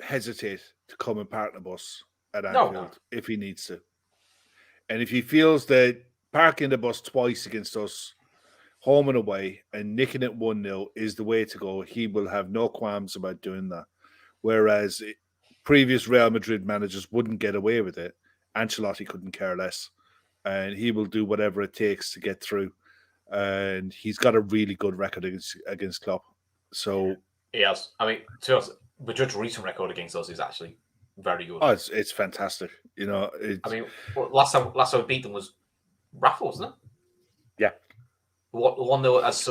hesitate to come and partner bus at Anfield if he needs to. And if he feels that parking the bus twice against us, home and away, and nicking it 1-0 is the way to go, he will have no qualms about doing that. Whereas previous Real Madrid managers wouldn't get away with it. Ancelotti couldn't care less. And he will do whatever it takes to get through. And he's got a really good record against Klopp. So he has. I mean, to be honest, Madrid's recent record against us is actually very good. Oh, it's fantastic. Last time we beat them was Rafa, wasn't it? Yeah. One though, as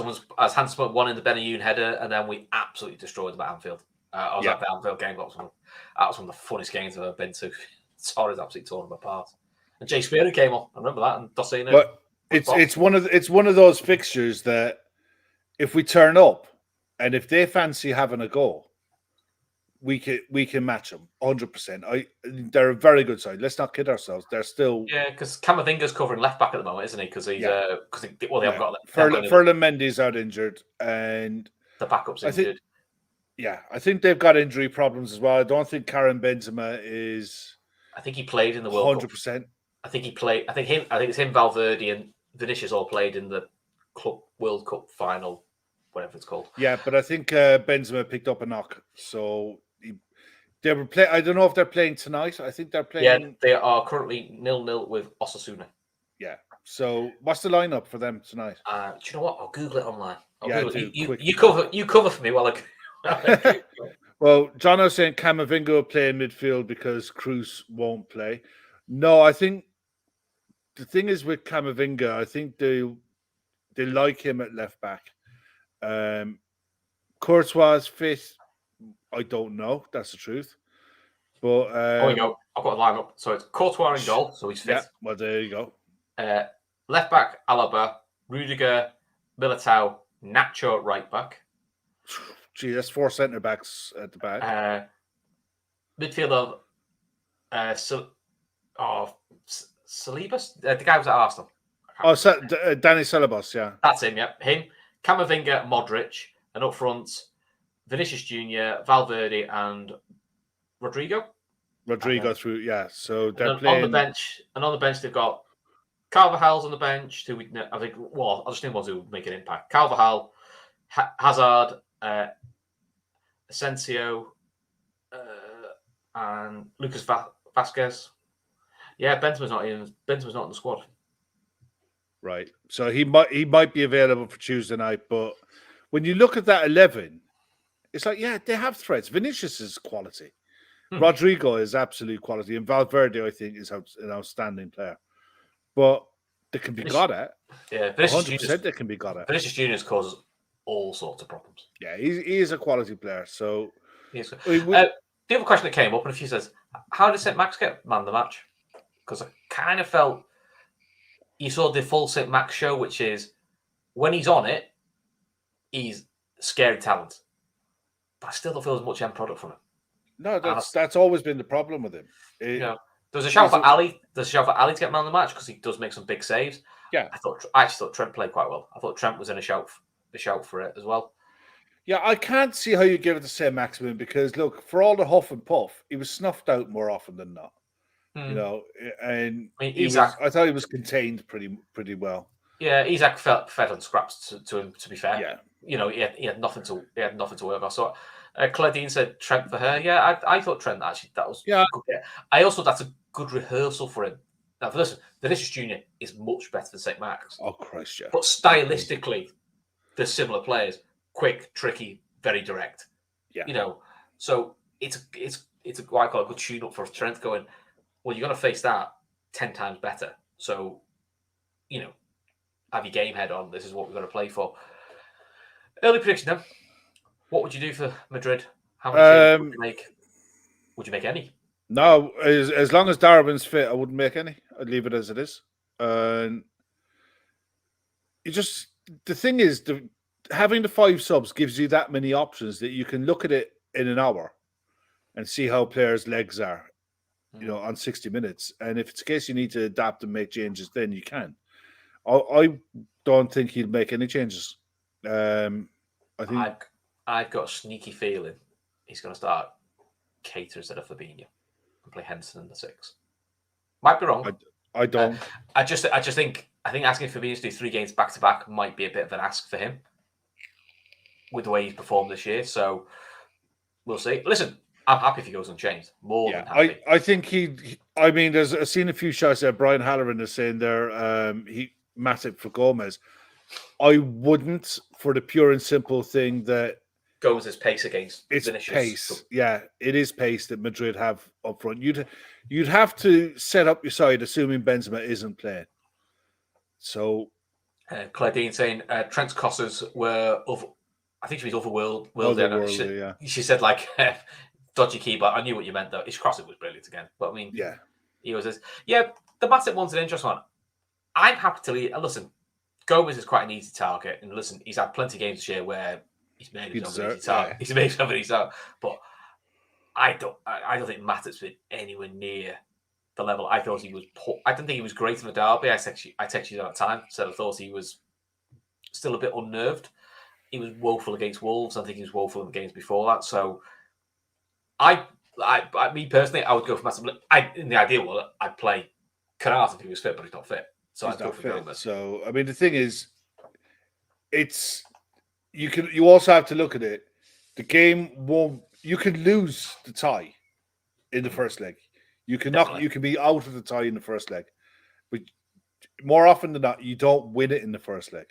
Hansen won in the Benayoun header, and then we absolutely destroyed them at Anfield. I was at the Anfield game. That was one of the funniest games I've ever been to. Torres absolutely torn them apart. And Jay Spear came on. I remember that. And Dossino. But it's one of those fixtures that if we turn up and if they fancy having a go, we can match them 100%. They're a very good side. Let's not kid ourselves. They're still because Camavinga's covering left back at the moment, isn't he? Because they haven't got Ferland Mendy's out injured, and the backup's injured. I think they've got injury problems as well. I don't think Karim Benzema is. I think he played in the World 100%. Cup. I think he played. I think it's him, Valverde, and Vinicius all played in the World Cup final, whatever it's called. Yeah, but I think Benzema picked up a knock, so they were play. I don't know if they're playing tonight. I think they're playing. Yeah, they are currently 0-0 with Osasuna. Yeah. So what's the lineup for them tonight? Do you know what? I'll Google it online. You cover for me while I. Well, John was saying Camavinga will play in midfield because Cruz won't play. No, I think the thing is with Camavinga, I think they like him at left back. Courtois fit, I don't know. That's the truth. But there we go. I've got a lineup. So it's Courtois in goal, so he's fit. Yeah, well, there you go. Left back, Alaba, Rudiger, Militao, Nacho at right back. Gee, that's 4 centre backs at the back. Midfielder, Salibas, the guy was at Arsenal. Danny Salibas, yeah. That's him, yeah. Him, Camavinga, Modric, and up front, Vinicius Jr., Valverde, and Rodrigo through, yeah. So they're playing on the bench. They've got Carvajal's on the bench. I just need ones who make an impact. Carvajal, Hazard, Asensio, and Lucas Vasquez. Yeah, Benzema's not in the squad. Right. So he might be available for Tuesday night, but when you look at that 11, it's like, yeah, they have threats. Vinicius is quality. Rodrigo is absolute quality, and Valverde, I think, is an outstanding player. But they can be got at. Yeah, 100% they can be got at. Vinicius Junior causes all sorts of problems. Yeah, he is a quality player. So the other question that came up, and a few says, how did St. Max get man of the match? Because I kind of felt you saw the full St. Max show, which is when he's on it, he's scary talent. But I still don't feel as much end product from him. No, that's always been the problem with him. There's a shout for Ali. There's a shout for Ali to get man of the match because he does make some big saves. Yeah, I actually thought Trent played quite well. I thought Trent was in a shout for it as well. Yeah, I can't see how you give it to St. Maximin because look, for all the huff and puff, he was snuffed out more often than not. You know, and I mean, I thought he was contained pretty well. Yeah, Isak fed on scraps to him. To be fair, Yeah. You know, he had nothing to work on. So, Claudine said Trent for her. Yeah, I thought Trent actually that was good. I also that's a good rehearsal for him. Now, listen, Vinicius Junior is much better than St. Mark's. Oh Christ, yeah. But stylistically, they're similar players. Quick, tricky, very direct. Yeah. You know, so it's what I call a good tune up for Trent going, well, you're gonna face that 10 times better. So, you know, have your game head on. This is what we're going to play for. Early prediction then. What would you do for Madrid? How many changes would you make? Would you make any? No, as long as Darwin's fit, I wouldn't make any. I'd leave it as it is. The thing is, having the 5 subs gives you that many options that you can look at it in an hour and see how players' legs are, you know, on 60 minutes. And if it's a case you need to adapt and make changes, then you can. I don't think he'll make any changes. I think I've got a sneaky feeling he's going to start Keita instead of Fabinho and play Henderson in the 6. Might be wrong. I don't. I just think asking Fabinho to do 3 games back to back might be a bit of an ask for him with the way he's performed this year. So we'll see. Listen, I'm happy if he goes unchanged. More than happy. I think I've seen a few shots there. Brian Halloran is saying there Matip for Gomez. I wouldn't, for the pure and simple thing that Gomez's pace against it's Vinicius. Pace. Yeah, it is pace that Madrid have up front. You'd have to set up your side assuming Benzema isn't playing. So Claudine saying Trent's crosses were I think she was otherworldly. She said like dodgy key, but I knew what you meant though. His crossing was brilliant again. But I mean, he was the Matip one's an interesting one. I'm happy to listen. Gomez is quite an easy target, and listen, he's had plenty of games this year where he's made himself an easy target. He's made himself an easy target, but I don't think Matip's been anywhere near the level I thought he was. I didn't think he was great in the derby. I texted you at the time, said I thought he was still a bit unnerved. He was woeful against Wolves. I think he was woeful in the games before that. So, me personally, I would go for Matip. In the ideal world, I'd play Canard if he was fit, but he's not fit. So I'd go for Gomez. So I mean, the thing is, you also have to look at it. The game won't. You can lose the tie in the first leg. You can be out of the tie in the first leg, but more often than not, you don't win it in the first leg,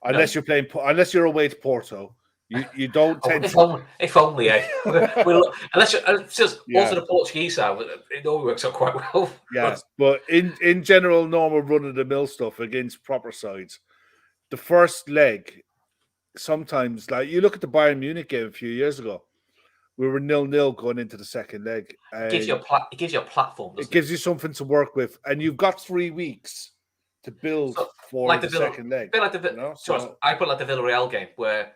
unless you're away to Porto. You don't tend to. If only, unless it's just also the Portuguese side, it all works out quite well. Yeah, but in general, normal run of the mill stuff against proper sides, the first leg, sometimes like you look at the Bayern Munich game a few years ago, we were 0-0 going into the second leg. It gives you a platform. It gives you something to work with, and you've got 3 weeks to build for the second leg. I put it like the Villarreal game where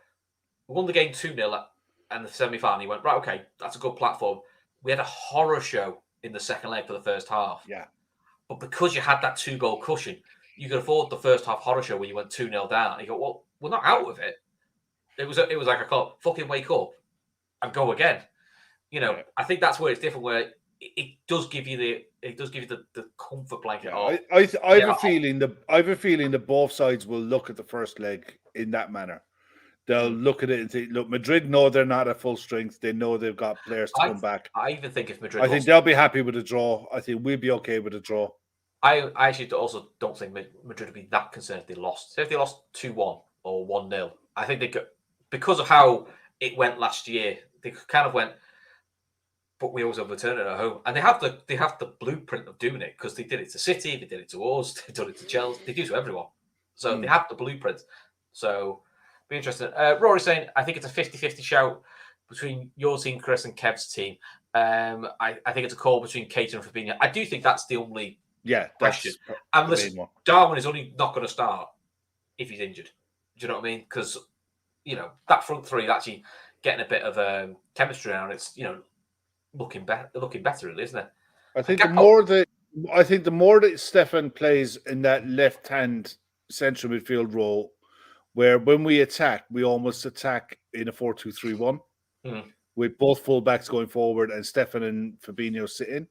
we won the game 2-0 and the semi-final. He went, right, okay, that's a good platform. We had a horror show in the second leg for the first half. Yeah. But because you had that 2-goal cushion, you could afford the first half horror show when you went 2-0 down. And you go, well, we're not out of it. It was like a call, fucking wake up and go again. You know, I think that's where it's different, where it does give you the comfort blanket. I have a feeling that both sides will look at the first leg in that manner. They'll look at it and think, look, Madrid know they're not at full strength. They know they've got players to come back. I even think if Madrid... I think they'll be happy with a draw. I think we'll be okay with a draw. I actually also don't think Madrid would be that concerned if they lost. Say if they lost 2-1 or 1-0, I think they could... Because of how it went last year, they kind of went, but we always overturn it at home. And they have the blueprint of doing it because they did it to City, they did it to us, they did it to Chelsea, they do it to everyone. So they have the blueprint. So... Be interesting. Rory's saying, I think it's a 50-50 shout between your team, Chris, and Kev's team. I think it's a call between Keita and Fabinho. I do think that's the only question. And listen, Darwin is only not going to start if he's injured. Do you know what I mean? Because, you know, that front three is actually getting a bit of chemistry now. And it's, you know, looking better, really, isn't it? I think the more that Stefan plays in that left-hand central midfield role, where when we attack, we almost attack in a 4-2-3-1 with both fullbacks going forward and Stefan and Fabinho sitting.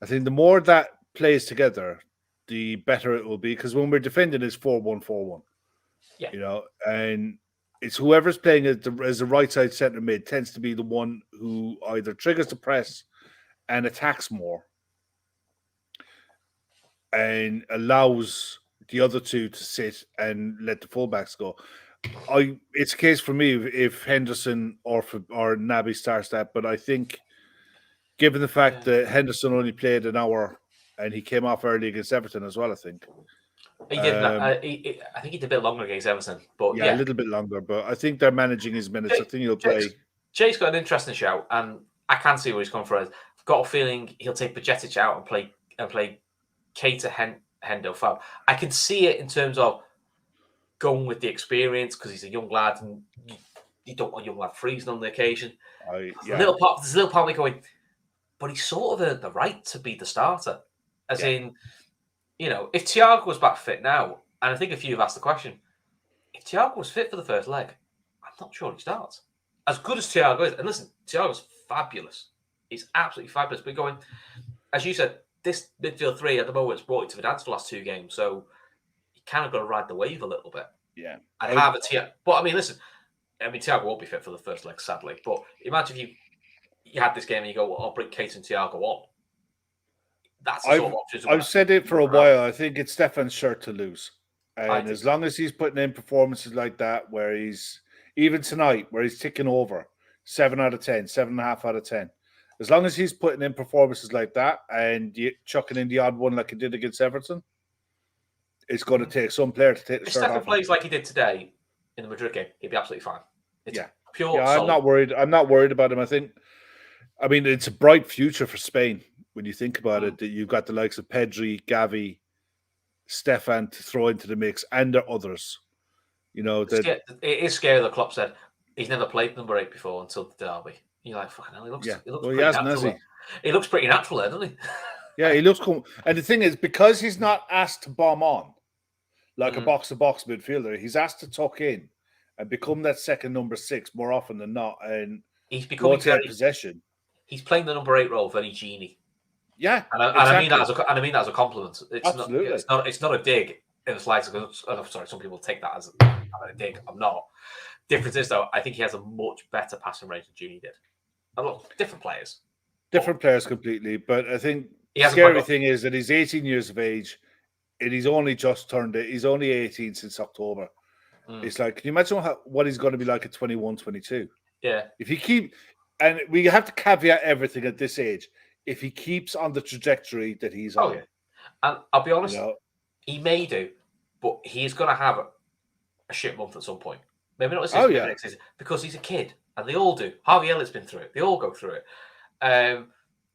I think the more that plays together, the better it will be. Because when we're defending, it's 4-1-4-1. Yeah. You know, and it's whoever's playing as a right side centre mid tends to be the one who either triggers the press and attacks more, and allows the other two to sit and let the fullbacks go. It's a case for me if Henderson or Naby starts that, but I think given the fact that Henderson only played an hour and he came off early against Everton as well, I think. He did. I think he did a bit longer against Everton, but a little bit longer. But I think they're managing his minutes. I think he'll play. Jay's got an interesting shout, and I can see where he's coming from. I've got a feeling he'll take Bajcetic out and play Keita, Hendo, Fab. I can see it in terms of going with the experience because he's a young lad, and you don't want a young lad freezing on the occasion. There's a little part of me going, but he's sort of earned the right to be the starter, as in. You know, if Thiago was back fit now, and I think a few have asked the question, if Thiago was fit for the first leg, I'm not sure he starts. As good as Thiago is, and listen, Thiago's fabulous. He's absolutely fabulous. But going, as you said, this midfield three at the moment has brought it to the dance for the last two games, so you kind of got to ride the wave a little bit. Yeah. I'd have a Thiago. But I mean, listen, Thiago won't be fit for the first leg, sadly. But imagine if you had this game and you go, well, I'll bring Keita and Thiago on. That's the sort of options. I've said it for a while. I think it's Stefan's shirt to lose. And as long as he's putting in performances like that, where he's, even tonight, where he's ticking over 7 out of 10, 7.5 out of 10, as long as he's putting in performances like that and chucking in the odd one like he did against Everton, it's going to take some player to take the shirt off. If Stefan plays like he did today in the Madrid game, he'll be absolutely fine. It's pure. Yeah, I'm not worried. I'm not worried about him. I mean, it's a bright future for Spain. When you think about it, that you've got the likes of Pedri, Gavi, Stefan to throw into the mix, and there are others. You know, it is scary that Klopp said he's never played number 8 before until the derby. You're like, fucking hell, he looks pretty natural. He looks pretty natural there, doesn't he? Yeah, he looks cool. And the thing is, because he's not asked to bomb on like a box-to-box midfielder, he's asked to tuck in and become that second number 6 more often than not, and he's becoming possession. He's playing the number 8 role very genie. Yeah, and I mean that as a compliment. It's absolutely. It's not a dig in the slightest. Sorry, some people take that as a dig. I'm not. Difference is though, I think he has a much better passing range than Juni did. A lot different players. Players completely, but I think the scary thing is that he's 18 years of age, and he's only just turned it. He's only 18 since October. It's like, can you imagine what he's going to be like at 21, 22? Yeah. If he and we have to caveat everything at this age. If he keeps on the trajectory that he's on. Yeah. And I'll be honest, he may do, but he's going to have a shit month at some point. Maybe not this season, next season, because he's a kid, and they all do. Harvey Elliott's been through it. They all go through it.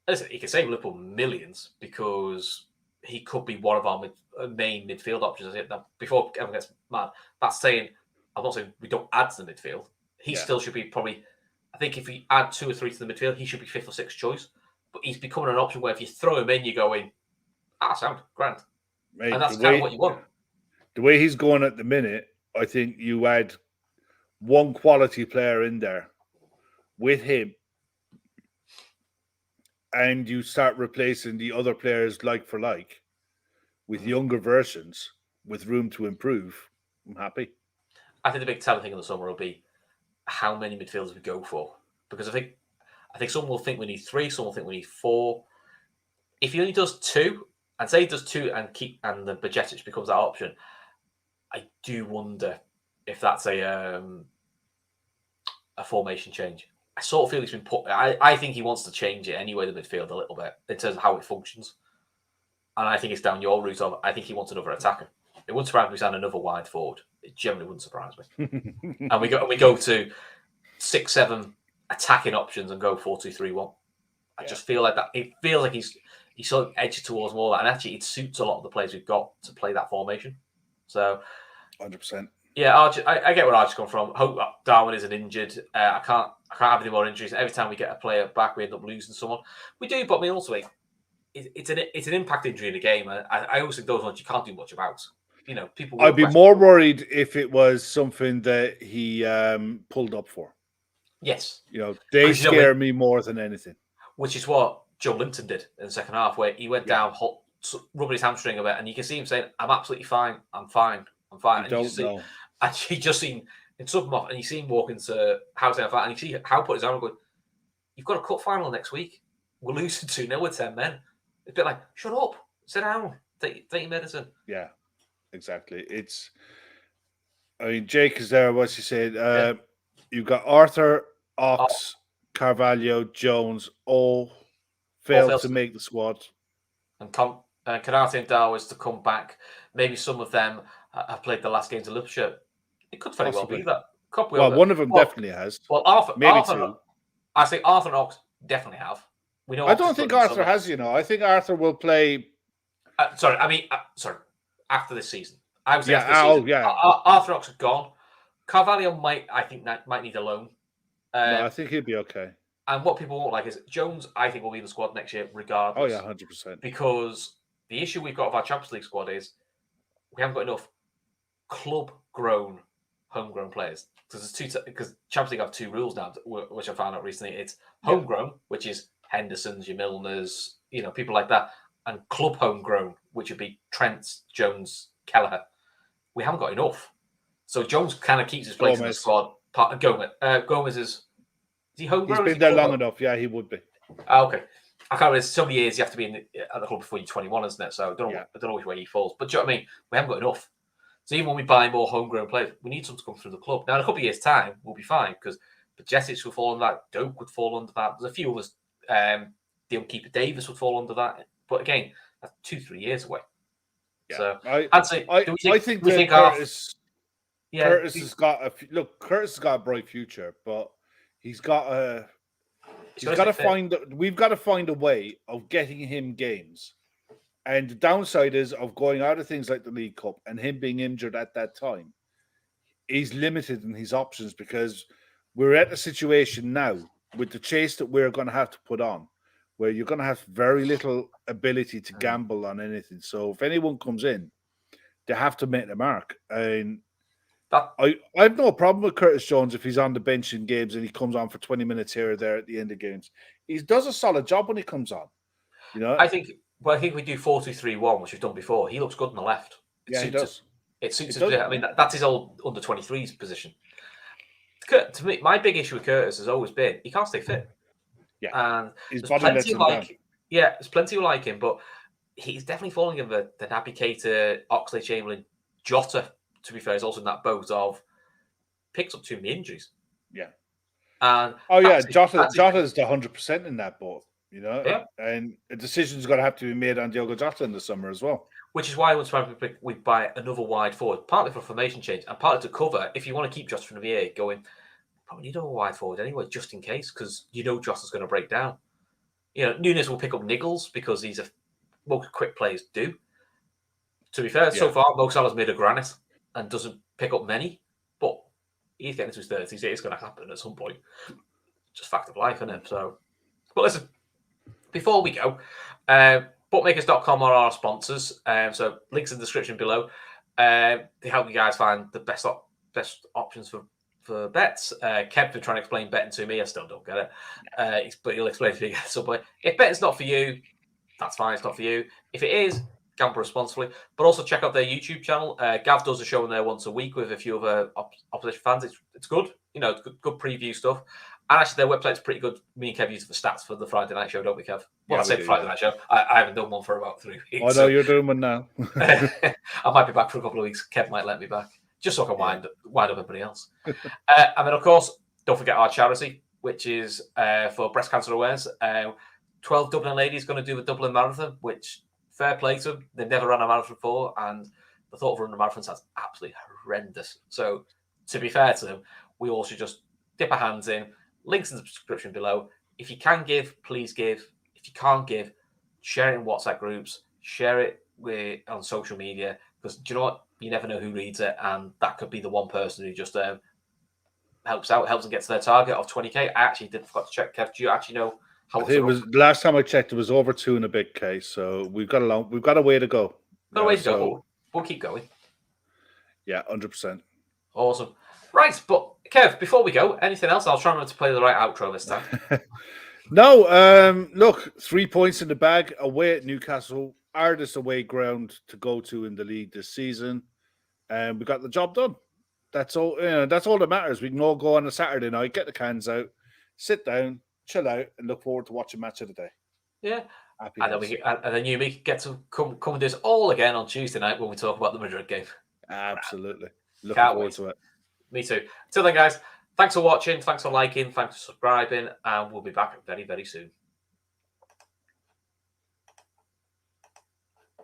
Listen, he can save Liverpool millions because he could be one of our main midfield options. Now, before everyone gets mad, that's saying, I'm not saying we don't add to the midfield. He still should be probably, I think if we add 2 or 3 to the midfield, he should be 5th or 6th choice. But he's becoming an option where if you throw him in, you're going, sound grand. Mate, and that's kind of what you want. The way he's going at the minute, I think you add one quality player in there with him and you start replacing the other players like for like with younger versions with room to improve. I'm happy. I think the big telling thing in the summer will be how many midfielders we go for. Because I think some will think we need 3, some will think we need 4. If he only does 2, and say he does 2 and the Bajcetic becomes that option, I do wonder if that's a formation change. I sort of feel he's been put. I think he wants to change it anyway, the midfield a little bit in terms of how it functions, and I think it's down your route of. I think he wants another attacker. It wouldn't surprise me if he had another wide forward. It generally wouldn't surprise me. And we go to 6-7 attacking options and go 4-2-3-1. I just feel like that. It feels like he's sort of edged towards more of that, and actually it suits a lot of the players we've got to play that formation. So, 100%. Yeah, I get where Archie's come from. Hope Darwin isn't injured. I can't have any more injuries. Every time we get a player back, we end up losing someone. We do, but I mean, also, it's an impact injury in the game. I always think those ones you can't do much about. You know, people. I'd be more worried if it was something that he pulled up for. Yes. You know, they scare me more than anything. Which is what Joe Linton did in the second half, where he went down, rubbing his hamstring a bit, and you can see him saying, "I'm absolutely fine. I'm fine. I'm fine." You don't know. And you just seen him sub him off, and you see him walk into housing and you see how put his arm going. You've got a cup final next week. We're losing 2-0 with 10 men. It's a bit like, shut up, sit down, take your medicine. Yeah, exactly. Jake is there. What's he saying? You've got Arthur, Ox, Carvalho, Jones, all failed to make the squad. And Canate and Darwis to come back. Maybe some of them have played the last games of Liverpool. It could very well be that. One of them definitely has. Well, maybe two. I say Arthur and Ox definitely have. We know. I don't think Arthur has. I think Arthur will play. Sorry, after this season. I was Arthur Ox is gone. Carvalho might need a loan. No, I think he'd be okay. And what people won't like is Jones, I think, will be in the squad next year regardless. Oh, yeah, 100%. Because the issue we've got with our Champions League squad is we haven't got enough club-grown, homegrown players. Because Champions League have two rules now, which I found out recently. It's homegrown, which is Henderson's, your Milners, people like that, and club homegrown, which would be Trent, Jones, Kelleher. We haven't got enough. So Jones kind of keeps his place in the squad. Gomez is he homegrown? He's been there long enough. Yeah, he would be. Okay. I can't remember. So many years you have to be at the club before you're 21, isn't it? So I don't know which way he falls. But do you know what I mean? We haven't got enough. So even when we buy more homegrown players, we need some to come through the club. Now, in a couple of years' time, we'll be fine because Bajcetic would fall under that. Doak would fall under that. There's a few others. The Keeper Davis would fall under that. But again, that's 2-3 years away. Yeah. So I'd say, I think Curtis has got Curtis has got a bright future, but he's got to find. We've got to find a way of getting him games. And the downside is of going out of things like the League Cup and him being injured at that time. He's limited in his options because we're at a situation now with the chase that we're going to have to put on, where you're going to have very little ability to gamble on anything. So if anyone comes in, they have to make the mark. And I have no problem with Curtis Jones if he's on the bench in games and he comes on for 20 minutes here or there at the end of games. He does a solid job when he comes on. I think we do 4-2-3-1, which we've done before. He looks good on the left. He does. It suits him. I mean, that's his old under 23s position. To me, my big issue with Curtis has always been he can't stay fit. Yeah, and there's plenty who like him, but he's definitely falling in the Naby Keita, Oxlade-Chamberlain, Jota. To be fair, is also in that boat of picks up too many injuries. Yeah. And Jota's the 100% in that boat. And a decision's got to have to be made on Diogo Jota in the summer as well. Which is why we buy another wide forward, partly for formation change and partly to cover. If you want to keep Jota from the VA going, probably need a wide forward anyway, just in case, because Jota's going to break down. Nunez will pick up niggles because he's most quick players do. To be fair, so far Mo Salah's made a granite and doesn't pick up many, but he's getting into his 30s. It's going to happen at some point. Just fact of life, isn't it? So, but listen. Before we go, bookmakers.com are our sponsors. So links in the description below. They help you guys find the best options for bets. Kev been trying to explain betting to me. I still don't get it. But he'll explain it to you at some point. If betting's not for you, that's fine. It's not for you. If it is, gamble responsibly. But also check out their YouTube channel. Gav does a show in there once a week with a few other opposition fans. It's good. Good preview stuff. And actually, their website's pretty good. Me and Kev use it for stats for the Friday night show, don't we, Kev? Well, I say Friday night show. I haven't done one for about 3 weeks. I know you're doing one now. I might be back for a couple of weeks. Kev might let me back, just so I can wind up everybody else. And then, of course, don't forget our charity, which is for breast cancer awareness. 12 Dublin ladies going to do the Dublin Marathon, which, fair play to them. They've never run a marathon before, and the thought of running a marathon sounds absolutely horrendous. So, to be fair to them, we all should just dip our hands in. Links in the description below. If you can give, please give. If you can't give, share it in WhatsApp groups. Share it on social media. Because do you know what? You never know who reads it. And that could be the one person who just helps them get to their target of 20k. I actually didn't forget to check. Kev, do you actually know how much it was? Last time I checked, it was over 2 and a bit K. So we've got a way to go. We'll keep going. Yeah, 100%. Awesome. Right, but Kev, before we go, anything else? I'll try not to play the right outro this time. No, look, 3 points in the bag away at Newcastle, hardest away ground to go to in the league this season, and we got the job done. That's all. That's all that matters. We can all go on a Saturday night, get the cans out, sit down, chill out, and look forward to watching match of the day. Yeah. Happy And days. then you may get to come and do this all again on Tuesday night when we talk about the Madrid game. Absolutely. Looking Can't forward wait. to it. Me too. Till then, guys, thanks for watching, thanks for liking, thanks for subscribing, and we'll be back very, very soon.